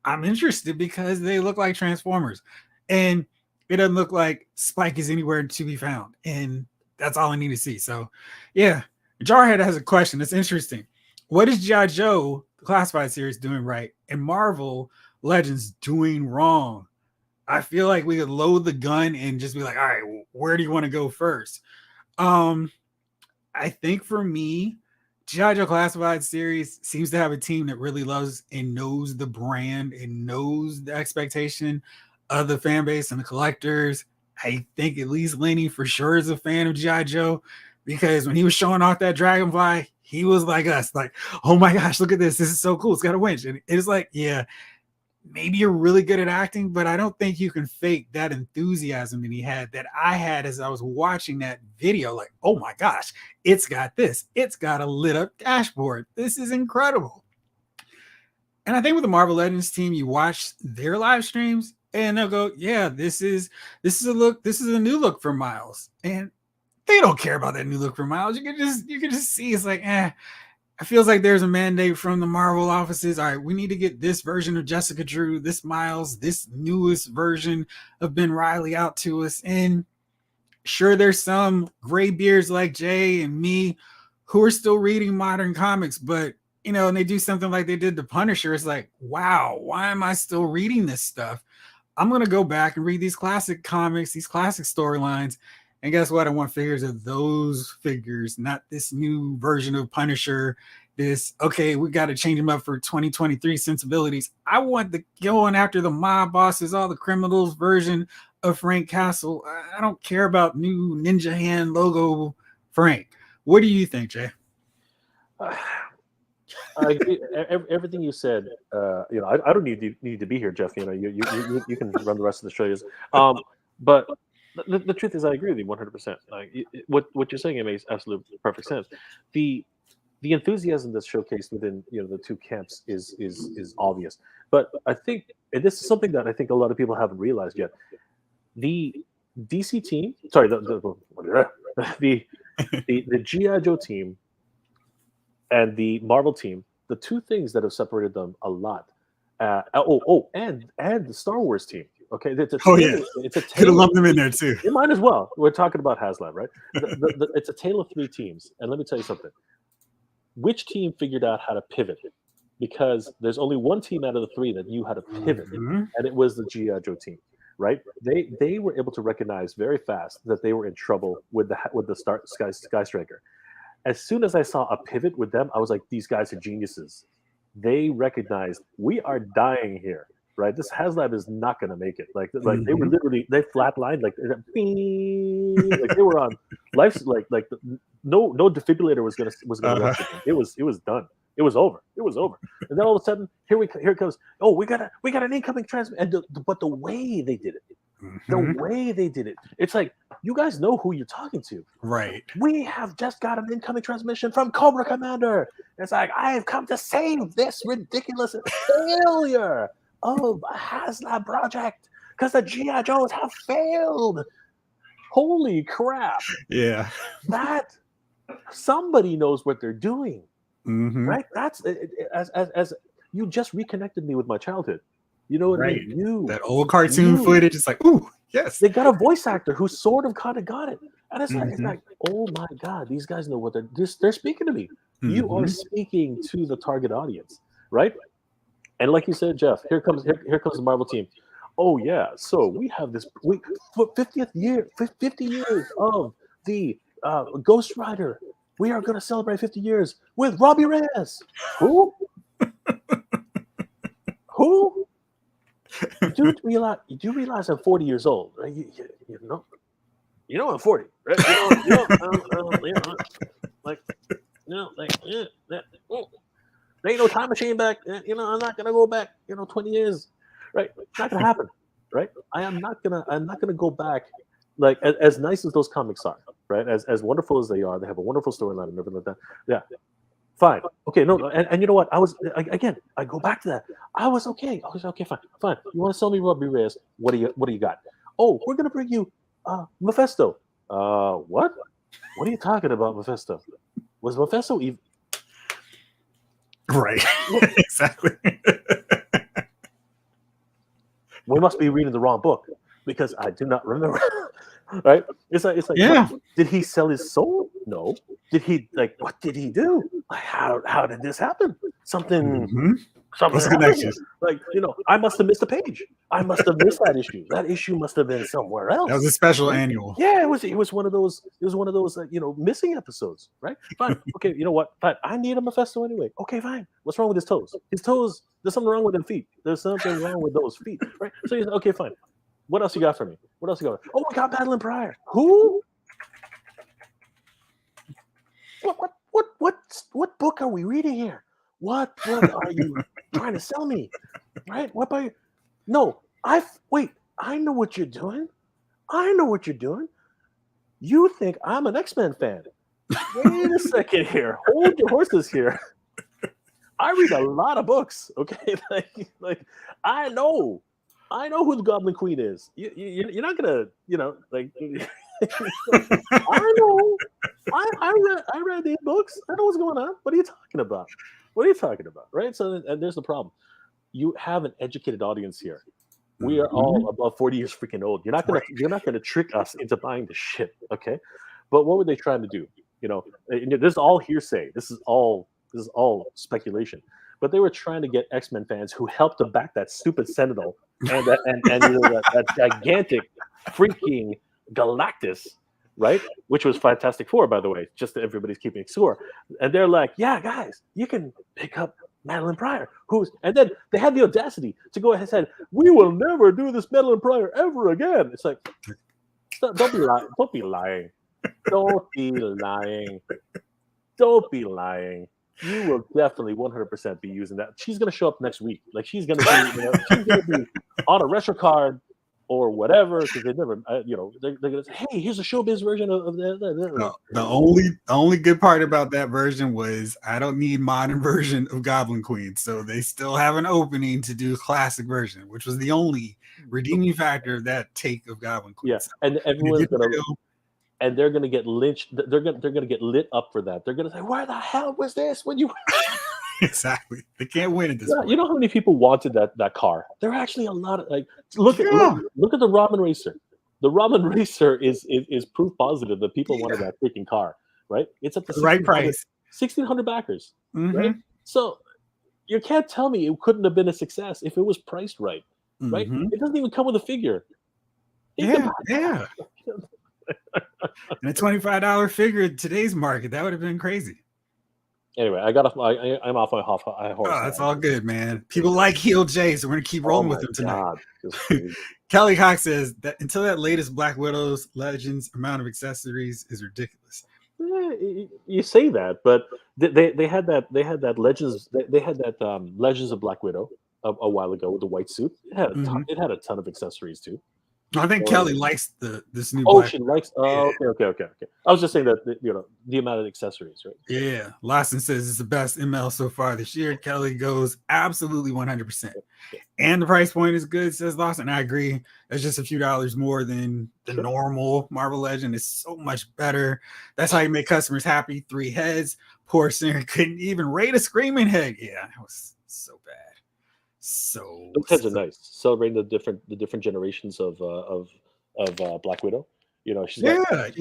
I'm interested because they look like Transformers. And it doesn't look like Spike is anywhere to be found. And that's all I need to see. So, yeah. Jarhead has a question. It's interesting. What is G.I. Joe, the classified series, doing right, and Marvel Legends doing wrong? I feel like we could load the gun and just be like, all right, where do you want to go first? I think for me, G.I. Joe Classified series seems to have a team that really loves and knows the brand and knows the expectation of the fan base and the collectors. I think at least Lenny for sure is a fan of G.I. Joe, because when he was showing off that Dragonfly, he was like us, like, oh my gosh, look at this. This is so cool. It's got a winch. And it's like, yeah, maybe you're really good at acting, but I don't think you can fake that enthusiasm that he had, that I had as I was watching that video. Like, oh my gosh, it's got this. It's got a lit up dashboard. This is incredible. And I think with the Marvel Legends team, you watch their live streams and they'll go, yeah, this is a look. This is a new look for Miles. And they don't care about that new look for Miles. You can just see it's like, it feels like there's a mandate from the Marvel offices. All right, we need to get this version of Jessica Drew, this Miles, this newest version of Ben Reilly out to us. And sure, there's some gray beards like Jay and me who are still reading modern comics, but and they do something like they did to Punisher. It's like, wow, why am I still reading this stuff? I'm gonna go back and read these classic comics, these classic storylines. And guess what? I want figures of those figures, not this new version of Punisher. Okay, we got to change them up for 2023 sensibilities. I want the going after the mob bosses, all the criminals version of Frank Castle. I don't care about new Ninja Hand logo Frank. What do you think, Jay? I agree. Everything you said. I don't need to be here, Jeff. You can run the rest of the shows. But the truth is, I agree with you 100%. Like what you're saying, it makes absolute perfect sense. The enthusiasm that's showcased within the two camps is obvious. But I think, and this is something that I think a lot of people haven't realized yet. The DC team, sorry, the G.I. Joe team and the Marvel team, the two things that have separated them a lot. And the Star Wars team. Okay, it's a could have lumped them in there too. You might as well. We're talking about HasLab, right? It's a tale of three teams, and let me tell you something. Which team figured out how to pivot? Because there's only one team out of the three that knew how to pivot, and it was the G.I. Joe team, right? They were able to recognize very fast that they were in trouble with the Sky Striker. As soon as I saw a pivot with them, I was like, these guys are geniuses. They recognized we are dying here, right? This HasLab is not going to make it. Like they were literally, they flatlined, like they were on life, like no defibrillator was gonna rescue them. It was done. It was over. And then all of a sudden, here it comes. Oh, we got an incoming transmission. But the way they did it, it's like, you guys know who you're talking to, right? We have just got an incoming transmission from Cobra Commander. It's like, I have come to save this ridiculous failure of a HasLab project because the G.I. Joes have failed. Holy crap! Yeah, that somebody knows what they're doing, right? That's as you just reconnected me with my childhood. You know what I mean? That old cartoon footage. It's like, ooh, yes. They got a voice actor who sort of kind of got it, and it's like, oh my god, these guys know what they're speaking to me. You are speaking to the target audience, right? And like you said, Jeff, here comes the Marvel team. Oh yeah, so we have this 50 years of the Ghost Rider. We are going to celebrate 50 years with Robbie Reyes. Who? Do you realize I'm 40 years old, right? You know I'm 40, right? There ain't no time machine back. I'm not gonna go back. 20 years, right? It's not gonna happen, right? I'm not gonna go back. Like as nice as those comics are, right? As wonderful as they are, they have a wonderful storyline and everything like that. Yeah, fine. Okay, no, and you know what? I go back to that. I was okay. Okay, fine. You want to sell me Robbie Reyes? What do you got? Oh, we're gonna bring you Mephisto. What? What are you talking about, Mephisto? Was Mephisto even? Right. Exactly. We must be reading the wrong book because I do not remember. Right? It's like yeah. What? Did he sell his soul? No. Did he what did he do? Like how did this happen? Something What's the connection? Like, I must have missed a page. I must have missed that issue. That issue must have been somewhere else. That was a special annual. Yeah, it was one of those. It was one of those missing episodes, right? Fine. Okay, you know what? Fine. I need a Mephisto anyway. Okay, fine. What's wrong with his toes? His toes. There's something wrong with them feet. There's something wrong with those feet, right? So he's okay, fine. What else you got for me? Oh, we got Madeline Pryor. Who? What book are we reading here? What are you trying to sell me? Right? What are you? No, I know what you're doing. You think I'm an X-Men fan. Wait a second here. Hold your horses here. I read a lot of books, okay? Like I know who the Goblin Queen is. You're not gonna, I know I read these books. I know what's going on. What are you talking about? What are you talking about? Right. So and there's the problem. You have an educated audience here. We are all above 40 years freaking old. You're not gonna trick us into buying the shit. Okay. But what were they trying to do? This is all hearsay. This is all speculation. But they were trying to get X-Men fans who helped to back that stupid Sentinel and that gigantic freaking Galactus, right? Which was Fantastic Four, by the way, just that everybody's keeping score. And they're like, yeah, guys, you can pick up Madeline Pryor, and then they had the audacity to go ahead and say, we will never do this Madeline Pryor ever again. It's like, don't be lying. Don't be lying. Don't be lying. Don't be lying. You will definitely 100% be using that. She's going to show up next week. Like she's going to be on a retro card or whatever, because they never, they're going to say, hey, here's a showbiz version of that. No, the only good part about that version was I don't need modern version of Goblin Queen, so they still have an opening to do classic version, which was the only redeeming factor of that take of Goblin Queen. Yeah, and everyone's going to. And they're gonna get lynched. They're gonna get lit up for that. They're gonna say, "Where the hell was this when you?" Exactly. They can't win at this point. You know how many people wanted that car? There are actually a lot of look at the Ramen Racer. The Ramen Racer is proof positive that people wanted that freaking car, right? It's at the right price, 1,600 backers, right? So you can't tell me it couldn't have been a success if it was priced right, right? It doesn't even come with a figure. Yeah. And a $25 figure in today's market, that would have been crazy. Anyway, I'm off my horse. Oh, that's all good, man. People like Heel J, so we're gonna keep rolling with them tonight. Kelly Cox says that until that latest Black Widow's Legends amount of accessories is ridiculous. You say that, but they had that Legends. They had that Legends of Black Widow a while ago with the white suit. It had a ton of accessories too. I think Kelly likes this new. Oh, she likes. Oh, okay. I was just saying that the amount of accessories, right? Yeah, Lawson says it's the best ML so far this year. Kelly goes absolutely 100%, and the price point is good. Says Lawson. I agree. It's just a few dollars more than the normal Marvel Legend. It's so much better. That's how you make customers happy. 3 heads. Poor singer couldn't even rate a screaming head. Yeah, it was so bad. So those heads are nice. Celebrating the different generations of Black Widow. She's got like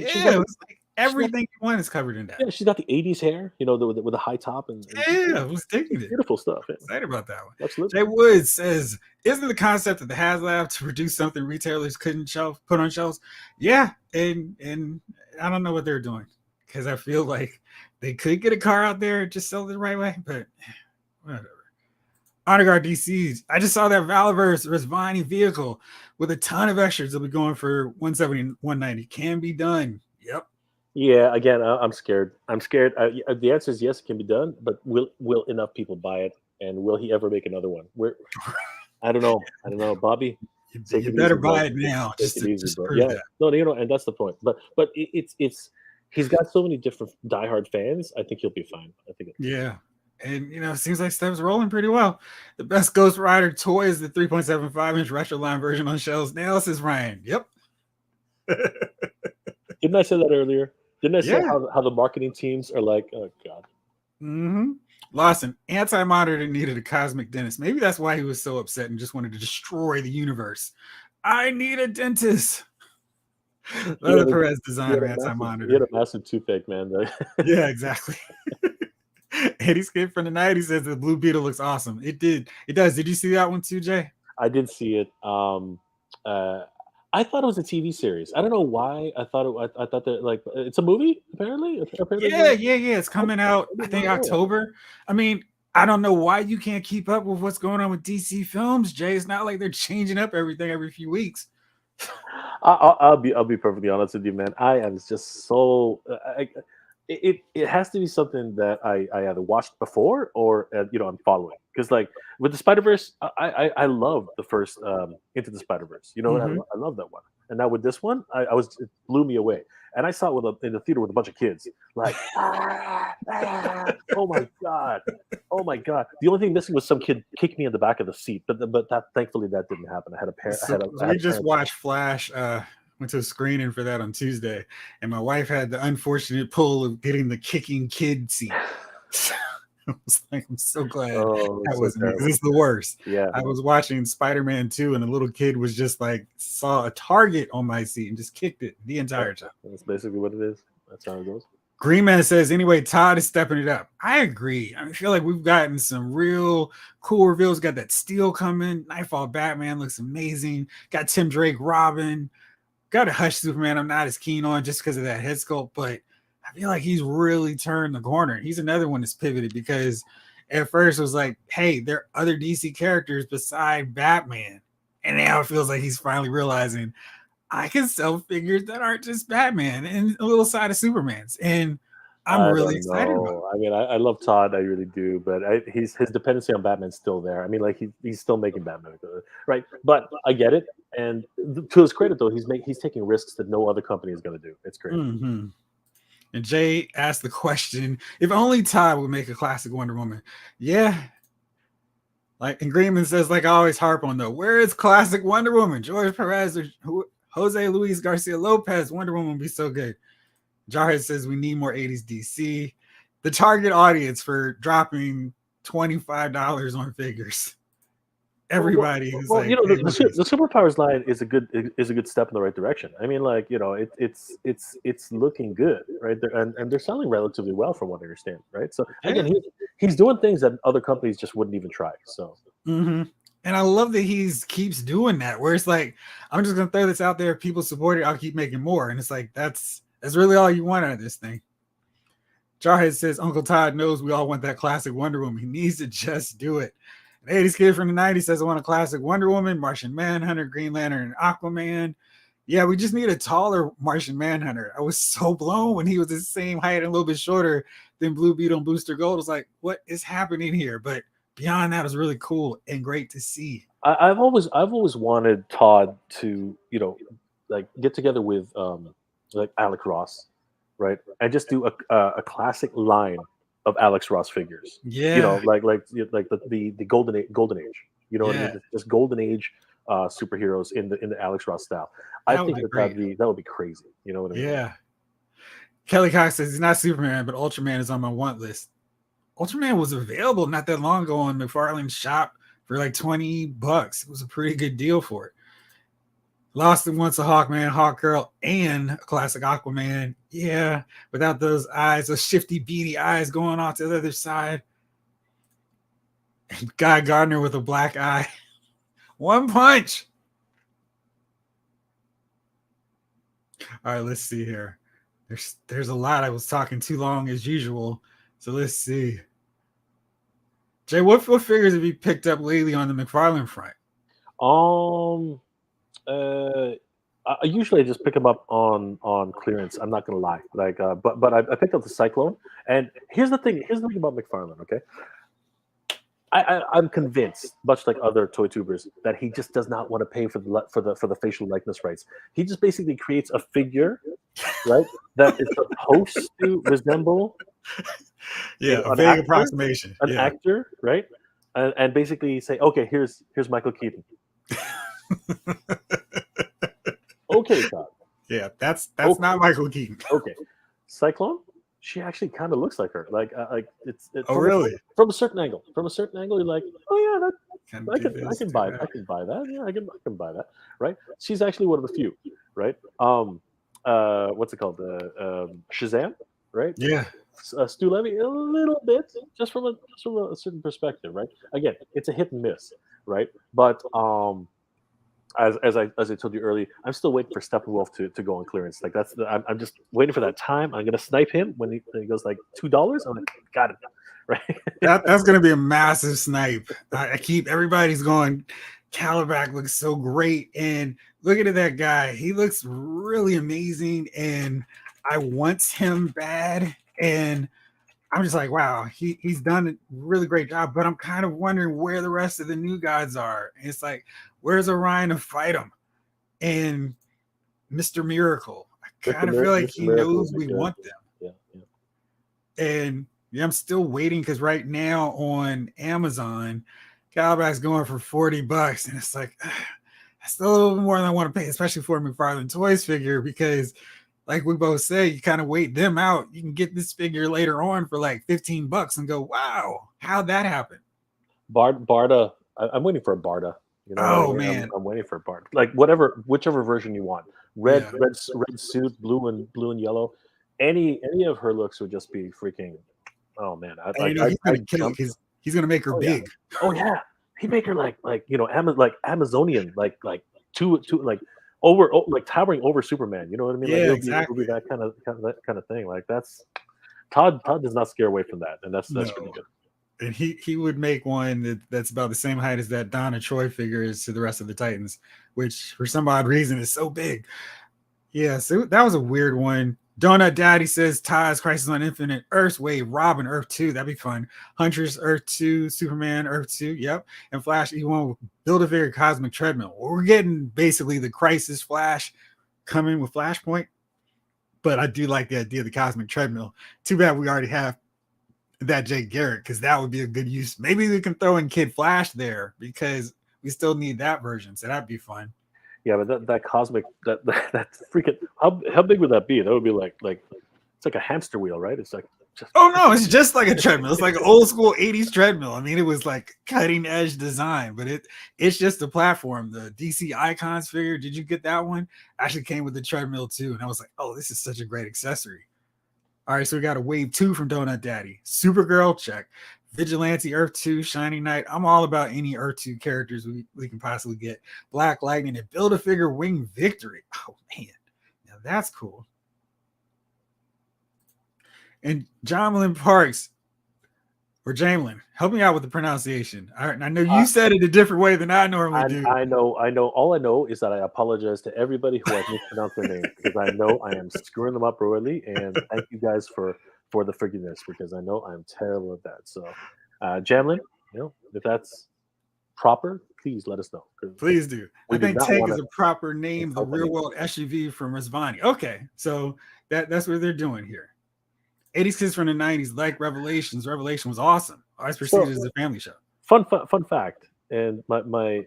everything you want is covered in that. Yeah, she's got the 80s hair, with the high top and I was digging it. Beautiful stuff. Yeah. Excited about that one. Absolutely. Jay Woods says, isn't the concept of the HasLab to produce something retailers couldn't put on shelves? Yeah, and I don't know what they're doing, because I feel like they could get a car out there and just sell it the right way, but whatever. Honor Guard DCs. I just saw that Valiverse Resvani vehicle with a ton of extras. It'll be going for 170, 190. Can be done. Yep. Yeah. Again, I'm scared. The answer is yes, it can be done, but will enough people buy it? And will he ever make another one? I don't know, Bobby. You better buy it now. Just yeah. That. No, and that's the point. But it's he's got so many different diehard fans. I think he'll be fine. Yeah. And, it seems like stuff's rolling pretty well. The best Ghost Rider toy is the 3.75-inch retro line version on shelves. Now, says Ryan. Yep. Didn't I say that earlier? Didn't I say how the marketing teams are like, oh, God. Lawson, Anti-Monitor needed a cosmic dentist. Maybe that's why he was so upset and just wanted to destroy the universe. I need a dentist. Leather Perez design of Anti-Monitor. He had a massive toothache, man. Yeah, exactly. Eddie Skip from the night, he says the Blue Beetle looks awesome. It does. Did you see that one too, Jay? I did see it. I thought it was a TV series. I don't know why. I thought that it's a movie. Apparently, yeah. It's coming out. I think October. I mean, I don't know why you can't keep up with what's going on with DC Films, Jay. It's not like they're changing up everything every few weeks. I'll be perfectly honest with you, man. I am just so. It has to be something that I either watched before or I'm following, because like with the Spider-Verse, I love the first Into the Spider-Verse. I love that one, and now with this one, it blew me away. And I saw it in the theater with a bunch of kids, like oh my god. The only thing missing was some kid kicked me in the back of the seat, but that thankfully that didn't happen. I had a parent. We just watched Flash. went to a screening for that on Tuesday, and my wife had the unfortunate pull of getting the kicking kid seat. I was like, I'm so glad that so wasn't me, because terrible. it's the worst. Yeah. I was watching Spider-Man 2, and a little kid was just like, saw a target on my seat and just kicked it the entire time. That's basically what it is. That's how it goes. Green Man says, anyway, Todd is stepping it up. I agree. I feel like we've gotten some real cool reveals. Got that Steel coming. Nightfall Batman looks amazing. Got Tim Drake Robin. Got a Hush Superman I'm not as keen on just because of that head sculpt, but I feel like he's really turned the corner. He's another one that's pivoted, because at first it was like, hey, there are other DC characters beside Batman. And now it feels like he's finally realizing I can sell figures that aren't just Batman and a little side of Superman's. And I'm really excited about it. I mean, I love Todd, I really do, but his dependency on Batman's still there. I mean, like he's still making Batman, right? But I get it, and to his credit, though, he's taking risks that no other company is going to do. It's great. Mm-hmm. And Jay asked the question, if only Todd would make a classic Wonder Woman. Yeah. Like, and Greenman says, like I always harp on, though, where is classic Wonder Woman? George Perez or Jose Luis Garcia Lopez? Wonder Woman would be so good. Jarhead says we need more 80s DC. The target audience for dropping $25 on figures. Everybody who's well, like, you know, hey, the superpowers line is a good step in the right direction. I mean, like, you know, it's looking good, right? And they're selling relatively well, from what I understand, right? So again, he's doing things that other companies just wouldn't even try. So. Mm-hmm. And I love that he keeps doing that, where it's like, I'm just gonna throw this out there. If people support it, I'll keep making more. And it's like, that's really all you want out of this thing. Jarhead says Uncle Todd knows we all want that classic Wonder Woman. He needs to just do it. An 80s kid from the 90s says I want a classic Wonder Woman, Martian Manhunter, Green Lantern, and Aquaman. Yeah, we just need a taller Martian Manhunter. I was so blown when he was the same height and a little bit shorter than Blue Beetle and Booster Gold. I was like, what is happening here? But beyond that, it was really cool and great to see. I've always wanted Todd to, you know, like get together with like Alex Ross, right, and just do a classic line of Alex Ross figures. Yeah, you know, like the golden age. You know what I mean? Just golden age superheroes in the Alex Ross style. I think that would be crazy. You know what I mean? Yeah. Kelly Cox says he's not Superman, but Ultraman is on my want list. Ultraman was available not that long ago on McFarlane shop for like $20. It was a pretty good deal for it. Lost and wants a Hawkman, Hawkgirl, and a classic Aquaman. Yeah, without those eyes, those shifty, beady eyes going off to the other side. Guy Gardner with a black eye. One punch. All right, let's see here. There's a lot. I was talking too long as usual. So let's see. Jay, what figures have you picked up lately on the McFarlane front? I usually just pick them up on clearance. I'm not gonna lie, like, but I picked up the Cyclone. And here's the thing about McFarlane. Okay, I'm convinced, much like other toy tubers, that he just does not want to pay for the facial likeness rights. He just basically creates a figure, right, that is supposed to resemble, a vague approximation, an actor, right, and basically say, okay, here's Michael Keaton. Okay, Todd. Yeah, that's okay. Not Michael Keaton. Okay, Cyclone. She actually kind of looks like her. Like it's really? From a certain angle. From a certain angle, you're like, oh yeah, I can buy that. Yeah, I can buy that. Right? She's actually one of the few. Right? What's it called? Shazam. Right? Yeah. Stu Levy, a little bit, just from a certain perspective. Right? Again, it's a hit and miss. Right? But as I told you earlier, I'm still waiting for Steppenwolf to go on clearance. Like I'm just waiting for that time. I'm gonna snipe him when he goes like $2. I'm like, got it, right? That's gonna be a massive snipe. Everybody's going. Calibac looks so great, and looking at that guy, he looks really amazing, and I want him bad, and I'm just like, wow, he's done a really great job, but I'm kind of wondering where the rest of the new gods are. And it's like, where's Orion to fight him? And Mr. Miracle, I kind of feel like he knows we want them. Yeah. And I'm still waiting, because right now on Amazon, Calibac's going for $40, and it's like, That's a little more than I want to pay, especially for a McFarlane Toys figure, because like we both say, you kind of wait them out. You can get this figure later on for like $15 and go, wow, how'd that happen? Barda. I'm waiting for a Barda. You know what I Oh mean? man. I'm waiting for a Barda. Like whichever version you want. Yeah. Red suit, blue and yellow. Any of her looks would just be freaking. Oh man, And you know, he's I gonna kill it jump. because he's gonna make her Oh yeah, big. oh yeah. He make her like you know like Amazonian like two like over like towering over Superman. You know what I mean? Like Yeah, it'll be exactly. that kind of thing. Like that's Todd does not scare away from that, and that's No. really good. And he would make one that's about the same height as that Donna Troy figure is to the rest of the Titans, which for some odd reason is so big. Yeah, so that was a weird one. Donut Daddy says Taz Crisis on Infinite Earths, Wave, Robin, Earth 2. That'd be fun. Huntress, Earth 2, Superman, Earth 2. Yep. And Flash E1 Build a Figure Cosmic Treadmill. We're getting basically the Crisis Flash coming with Flashpoint. But I do like the idea of the Cosmic Treadmill. Too bad we already have that Jay Garrett, because that would be a good use. Maybe we can throw in Kid Flash there because we still need that version. So that'd be fun. Yeah, but that cosmic that freaking how big would that be? That would be like it's like a hamster wheel, right? It's like just Oh no, it's just like a treadmill. It's like an old school 80s treadmill. I mean, it was like cutting edge design, but it's just a platform. The DC Icons figure, did you get that one? Actually came with the treadmill too. And I was like, oh, this is such a great accessory. All right, so we got a wave 2 from Donut Daddy. Supergirl, check. Vigilante, Earth 2, Shining Knight. I'm all about any Earth 2 characters we can possibly get. Black Lightning and Build a Figure Wing Victory. Oh man, now that's cool. And Jamelin Parks, or Jamelin, help me out with the pronunciation. All right, I know you said it a different way than I normally do. I know. All I know is that I apologize to everybody who has mispronounced their name because I know I am screwing them up royally. And thank you guys for the forgiveness because I know I'm terrible at that. So, Jamlin, you know, if that's proper, please let us know. Please do. I think Tank is a proper name, the real name. world SUV from Rizvani. Okay, so that's what they're doing here. 80s kids from the 90s like Revelations. Revelation was awesome. I always perceived it as a family show. Fun fact, and my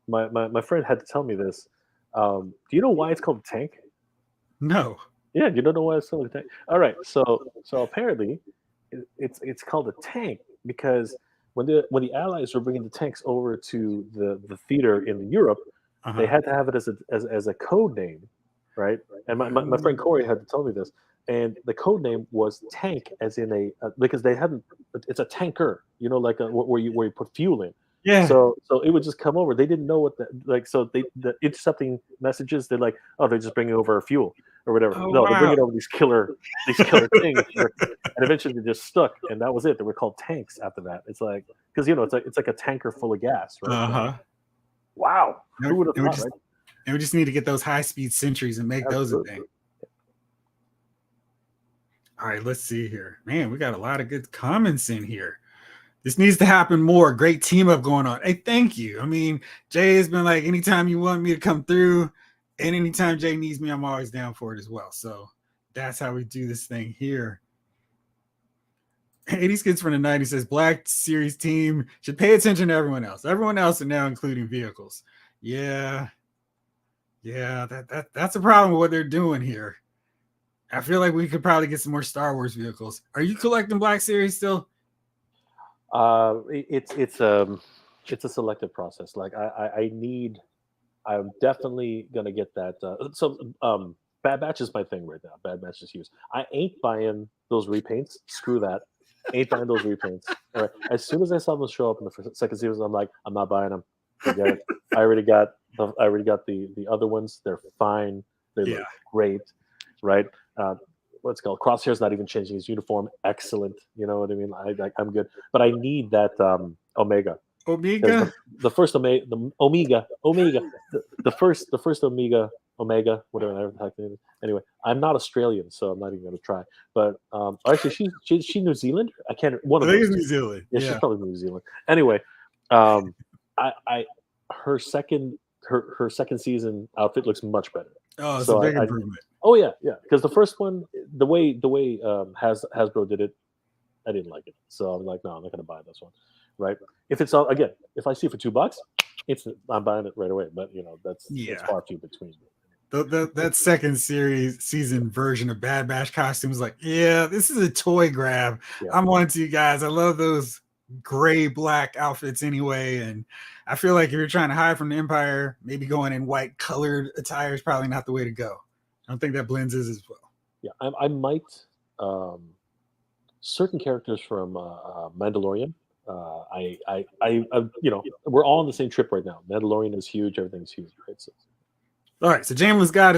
friend had to tell me this. Do you know why it's called Tank? No. Yeah, you don't know why it's called a tank. All right, so apparently, it's called a tank because when the Allies were bringing the tanks over to the theater in Europe, they had to have it as a code name, right? And my friend Corey had to tell me this, and the code name was tank, as in a because they hadn't. It's a tanker, you know, like where you put fuel in. Yeah. So it would just come over. They didn't know what so the intercepting messages. They're like, oh, they're just bringing over our fuel or whatever. Oh, no, wow. they're bringing over these killer things, and eventually they just stuck, and that was it. They were called tanks after that. It's like because you know it's like a tanker full of gas, right? Wow, who would have thought? Right? And we just need to get those high speed sentries and make those a thing. All right, let's see here. Man, we got a lot of good comments in here. This needs to happen more. Great team up going on. Hey, thank you. I mean, Jay has been like, anytime you want me to come through, and anytime Jay needs me, I'm always down for it as well. So that's how we do this thing here. 80s Kids from the 90s says Black Series team should pay attention to everyone else. Everyone else, and now including vehicles. Yeah, that's a problem with what they're doing here. I feel like we could probably get some more Star Wars vehicles. Are you collecting Black Series still? It's a selective process. Like I'm definitely gonna get that. Bad Batch is my thing right now. Bad Batch is huge. I ain't buying those repaints. Screw that. Ain't buying those repaints. All right. As soon as I saw them show up in the second series, I'm like, I'm not buying them. Forget it. I already got the other ones. They're fine. They look great, right? What's it called? Crosshair's not even changing his uniform. Excellent. You know what I mean? I'm good. But I need that Omega. Omega? The first Omega. The first Omega, whatever the heck it is. Anyway, I'm not Australian, so I'm not even going to try. But actually, she New Zealand. I can't. One of I think those. it's New Zealand. Yeah, she's probably New Zealand. Anyway, her second season outfit looks much better. Oh, it's a big improvement. Oh yeah. Because the first one, the way Hasbro did it, I didn't like it. So I'm like, no, I'm not going to buy this one. right? If it's all again, if I see it for $2, I'm buying it right away. But that's far few between. That second season version of Bad Batch costumes, like, yeah, this is a toy grab. Yeah. I'm on to you guys. I love those gray black outfits anyway, and I feel like if you're trying to hide from the Empire, maybe going in white colored attire is probably not the way to go. I don't think that blends as well. Yeah, I might certain characters from Mandalorian. We're all on the same trip right now. Mandalorian is huge. Everything's huge, right? So. All right, so Jamelin's got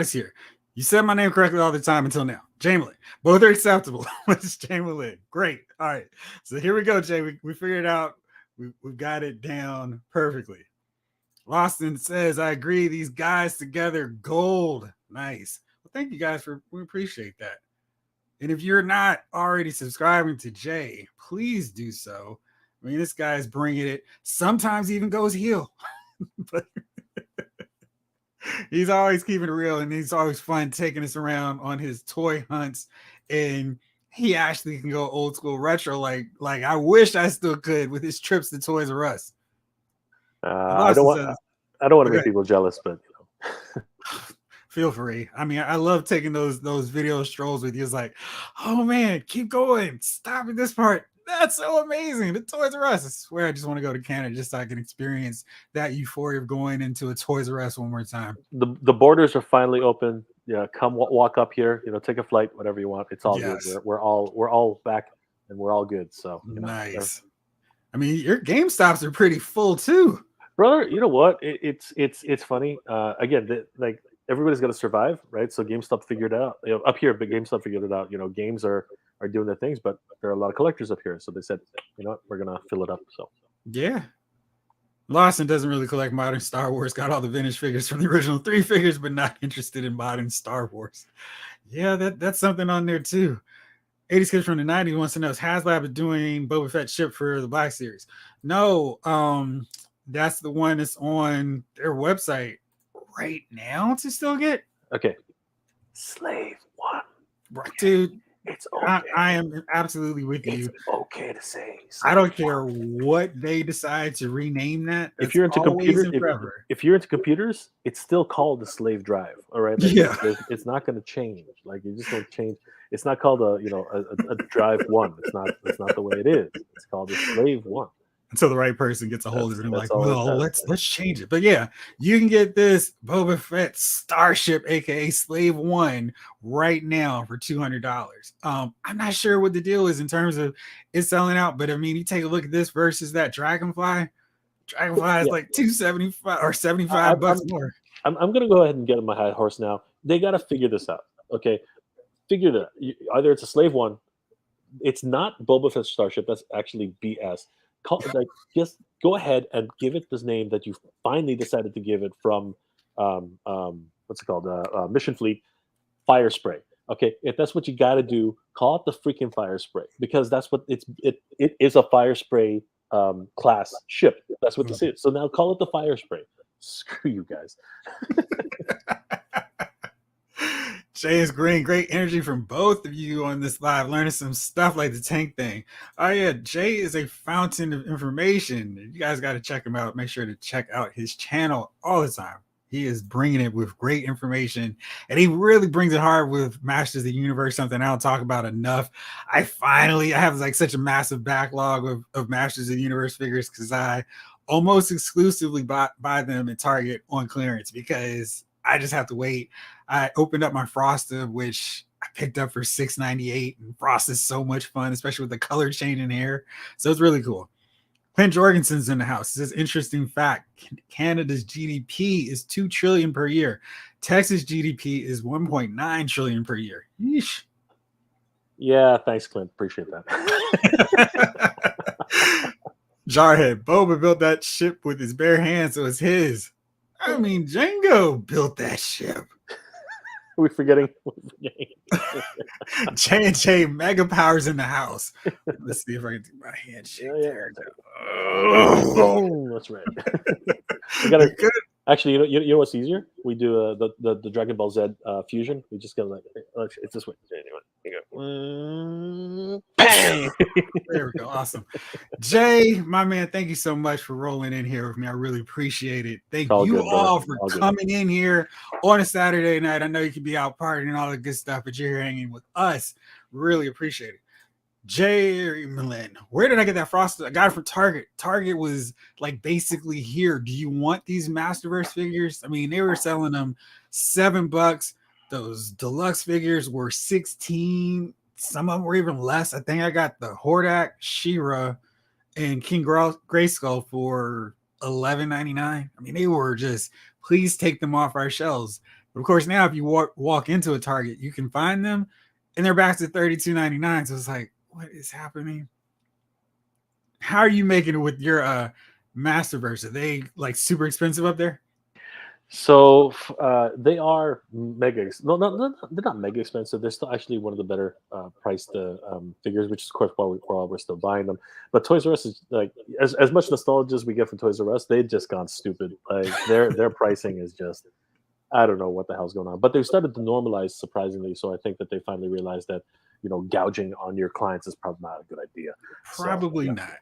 us here. You said my name correctly all the time until now. Jamelin. Both are acceptable. It's Jamelin. Great. All right. So here we go, Jay. We figured it out. We've got it down perfectly. Lawson says, I agree. These guys together, gold. Nice. Well, thank you guys we appreciate that. And if you're not already subscribing to Jay, please do so. I mean, this guy's bringing it. Sometimes even goes heel. But he's always keeping it real, and he's always fun taking us around on his toy hunts. And he actually can go old school retro, like I wish I still could with his trips to Toys R Us. I don't want to make people jealous, but feel free. I mean, I love taking those video strolls with you. It's like, oh man, keep going, stop at this part. That's so amazing. The Toys R Us. I swear I just want to go to Canada just so I can experience that euphoria of going into a Toys R Us one more time. The borders are finally open. Yeah, come walk up here. Take a flight, whatever you want. It's all good. We're all back and we're all good. So nice. I mean, your GameStops are pretty full too, brother. You know what? It's funny. Again, like everybody's got to survive, right? So GameStop figured it out. Up here, but GameStop figured it out. Games are doing their things, but there are a lot of collectors up here. So they said, you know what, we're gonna fill it up. So yeah. Lawson doesn't really collect modern Star Wars, got all the vintage figures from the original 3 figures, but not interested in modern Star Wars. Yeah, that's something on there too. 80s Kids from the 90s wants to know, is HasLab doing Boba Fett ship for the Black Series? No, that's the one that's on their website right now to still get. Okay. Slave 1. Right, dude. It's okay. I am absolutely with you. It's okay to say. I don't care what they decide to rename that. If you're into computers, if you're into computers, it's still called the Slave Drive. All right. Like, yeah. It's not going to change. Like you just don't change. It's not called a Drive 1. It's not the way it is. It's called the Slave 1. Until the right person gets a hold of it and like, well, let's change it. But yeah, you can get this Boba Fett Starship, aka Slave 1, right now for $200. I'm not sure what the deal is in terms of it selling out, but I mean, you take a look at this versus that Dragonfly. Dragonfly is like $275 or $75 more. I'm gonna go ahead and get on my high horse now. They gotta figure this out. Okay. Figure that either it's a Slave 1, it's not Boba Fett Starship, that's actually BS. Just go ahead and give it this name that you finally decided to give it from what's it called, Mission Fleet Fire Spray. Okay, if that's what you got to do, call it the freaking Fire Spray, because that's what it is, a Fire Spray class ship. That's what this is. So now call it the Fire Spray. Screw you guys. Jay is green. Great energy from both of you on this live, learning some stuff like the tank thing. Oh yeah, Jay is a fountain of information. You guys got to check him out. Make sure to check out his channel all the time. He is bringing it with great information, and he really brings it hard with Masters of the Universe, something I don't talk about enough. I have like such a massive backlog of Masters of the Universe figures because I almost exclusively buy them at Target on clearance because I just have to wait. I opened up my Frosta, which I picked up for $6.98, and Frost is so much fun, especially with the color changing hair. So it's really cool. Clint Jorgensen's in the house. This is interesting fact. Canada's GDP is $2 trillion per year. Texas GDP is $1.9 trillion per year. Yeesh. Yeah, thanks, Clint. Appreciate that. Jarhead, Boba built that ship with his bare hands, so it's his. I mean, Django built that ship. We're forgetting. J&J Mega Powers in the house. Let's see if I can do my handshake there. Oh, that's right. We gotta, actually, you know what's easier? We do the Dragon Ball Z fusion. We just go like, it's this way. Anyway, you go. Bang! There we go. Awesome. Jay, my man, thank you so much for rolling in here with me. I really appreciate it. Thank all you good, brother. all for All good. coming in here on a Saturday night. I know you could be out partying and all the good stuff, but you're here hanging with us. Really appreciate it. Jay Millen, where did I get that frosted? I got it from Target. Target was like basically here. Do you want these Masterverse figures? I mean, they were selling them $7. Those deluxe figures were 16. Some of them were even less. I think I got the Hordak, She-Ra, and King Grayskull for $11.99. I mean, they were just, please take them off our shelves. But of course, now if you walk into a Target, you can find them, and they're back to $32.99. So it's like, what is happening? How are you making it with your Masterverse? Are they like super expensive up there? So they are mega. No, they're not mega expensive. They're still actually one of the better priced figures, which is of course why we're still buying them. But Toys R Us is like as much nostalgia as we get from Toys R Us, they've just gone stupid. Like their pricing is just, I don't know what the hell's going on. But they've started to normalize surprisingly. So I think that they finally realized that gouging on your clients is probably not a good idea. Probably not.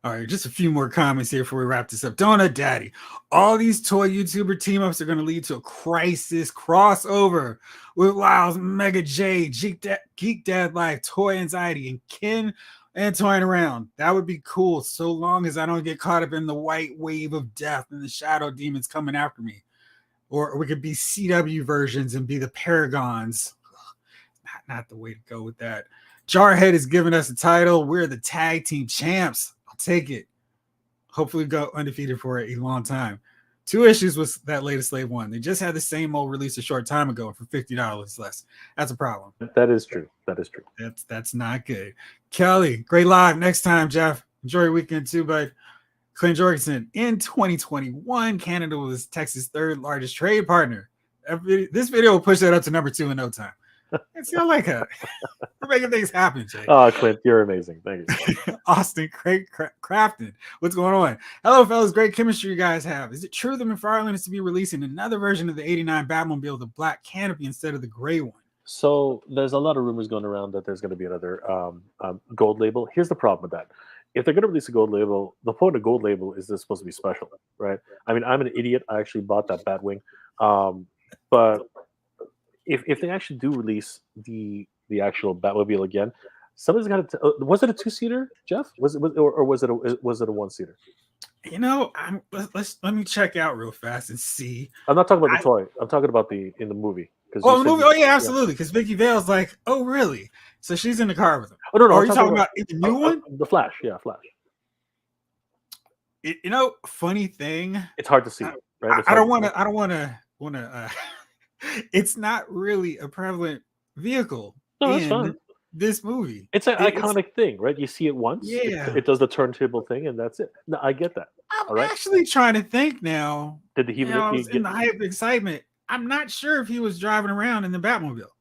All right, just a few more comments here before we wrap this up. Donut Daddy, all these toy YouTuber team ups are going to lead to a crisis crossover with Lyle's Mega J, Geek Dad Life, Toy Anxiety, and Ken and toying around. That would be cool, so long as I don't get caught up in the white wave of death and the shadow demons coming after me. Or we could be CW versions and be the Paragons. Not the way to go with that. Jarhead is giving us a title. We're the tag team champs. I'll take it. Hopefully go undefeated for a long time. 2 issues with that latest Slave one. They just had the same old release a short time ago for $50 less. That's a problem. That is true. That is true. That's not good. Kelly, great live. Next time, Jeff. Enjoy your weekend too, bud. Clint Jorgensen, in 2021, Canada was Texas' 3rd largest trade partner. This video will push that up to number 2 in no time. It's not like we're making things happen, Jay. Oh, Clint, you're amazing. Thank you. Austin Craig Crafton, what's going on? Hello, fellas. Great chemistry you guys have. Is it true that McFarlane is to be releasing another version of the '89 Batmobile, the black canopy instead of the gray one? So there's a lot of rumors going around that there's going to be another gold label. Here's the problem with that. If they're going to release a gold label, the point of gold label is it's supposed to be special, right? I mean, I'm an idiot. I actually bought that Batwing. But if they actually do release the actual Batmobile again, somebody's got to. Was it a 2-seater, Jeff? Was it a 1-seater? Let me check out real fast and see. I'm not talking about the toy. I'm talking about in the movie. Oh, the movie. Oh yeah, absolutely. Because Vicky Vale's like, oh really? So she's in the car with him. Oh no, are you talking about the new one? The Flash. Yeah, Flash. Funny thing. It's hard to see, right? I don't want to. It's not really a prevalent vehicle in this movie. It's an iconic thing, right? You see it once. Yeah. It does the turntable thing, and that's it. No, I get that. I'm actually trying to think now. Did he get in the hype excitement? I'm not sure if he was driving around in the Batmobile.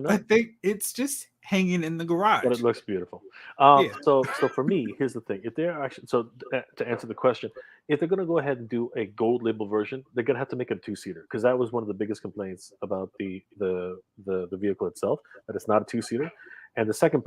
I think it's just hanging in the garage. But it looks beautiful. So for me, here's the thing: if they're actually to answer the question, if they're going to go ahead and do a gold label version, they're going to have to make a 2-seater because that was one of the biggest complaints about the vehicle itself, that it's not a 2-seater. And the second,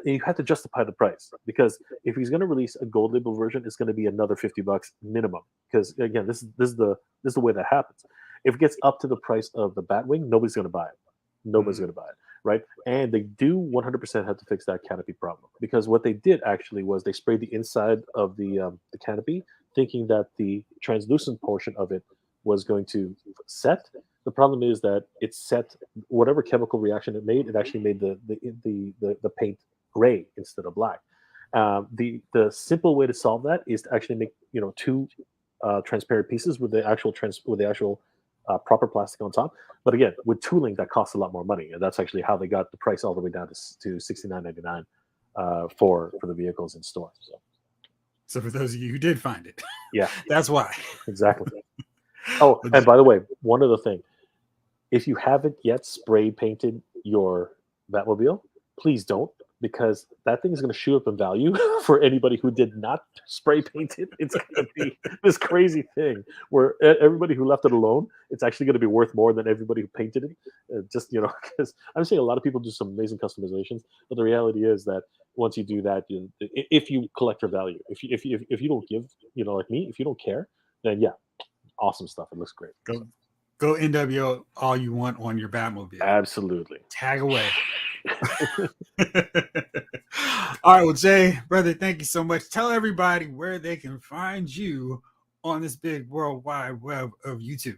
you have to justify the price because if he's going to release a gold label version, it's going to be another $50 minimum. Because again, this is the way that happens. If it gets up to the price of the Batwing, nobody's going to buy it. Nobody's going to buy it, right? And they do 100% have to fix that canopy problem because what they did actually was they sprayed the inside of the canopy, thinking that the translucent portion of it was going to set. The problem is that it set whatever chemical reaction it made. It actually made the paint gray instead of black. The simple way to solve that is to actually make 2 transparent pieces with the actual proper plastic on top. But again, with tooling, that costs a lot more money, and that's actually how they got the price all the way down to $69.99 for the vehicles in store. So for those of you who did find it, yeah, that's why. Exactly. Oh, and by the way, one other thing: if you haven't yet spray painted your Batmobile, please don't, because that thing is going to shoot up in value for anybody who did not spray paint it. It's going to be this crazy thing where everybody who left it alone, it's actually going to be worth more than everybody who painted it. Just, because I'm seeing a lot of people do some amazing customizations, but the reality is that once you do that, if you collect for value, if you don't give, like me, if you don't care, then yeah, awesome stuff. It looks great. Go NWO all you want on your Batmobile. Absolutely. Tag away. All right, well, Jay, brother, thank you so much. Tell everybody where they can find you on this big worldwide web of YouTube.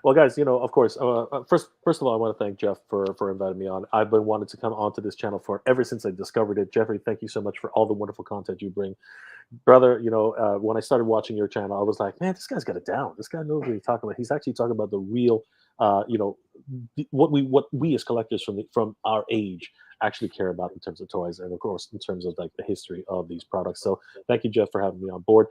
Well, guys, of course, first of all, I want to thank Jeff for inviting me on. I've been wanting to come onto this channel ever since I discovered it. Jeffrey, thank you so much for all the wonderful content you bring. Brother, when I started watching your channel, I was like, man, this guy's got it down. This guy knows what he's talking about. He's actually talking about the real, what we as collectors from our age actually care about in terms of toys, and of course in terms of like the history of these products. So thank you, Jeff, for having me on board.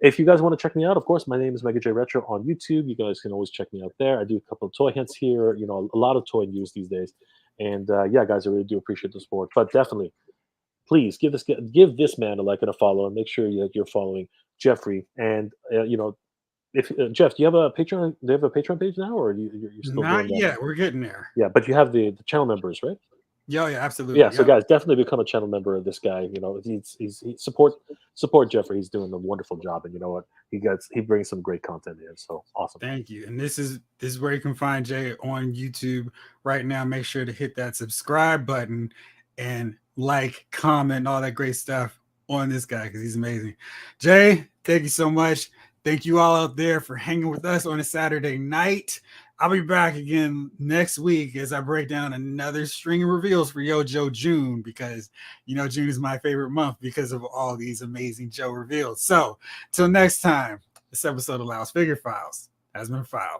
If you guys want to check me out, of course, my name is Mega J Retro on YouTube. You guys can always check me out there. I do a couple of toy hints here, a lot of toy news these days. And yeah, guys, I really do appreciate the support. But definitely, please give this man a like and a follow, and make sure that you're following Jeffrey. And if Jeff, do you have a Patreon? Do you have a Patreon page now, or you're still not yet? We're getting there. Yeah, but you have the channel members, right? Yeah, absolutely. Yeah, so guys, definitely become a channel member of this guy. He support Jeffrey. He's doing a wonderful job, and you know what? He brings some great content in. So awesome. Thank you. And this is where you can find Jay on YouTube right now. Make sure to hit that subscribe button and like, comment, all that great stuff on this guy because he's amazing. Jay, thank you so much. Thank you all out there for hanging with us on a Saturday night. I'll be back again next week as I break down another string of reveals for Joe June, because June is my favorite month because of all these amazing Joe reveals. So till next time, this episode of Loud's Figure Files has been filed.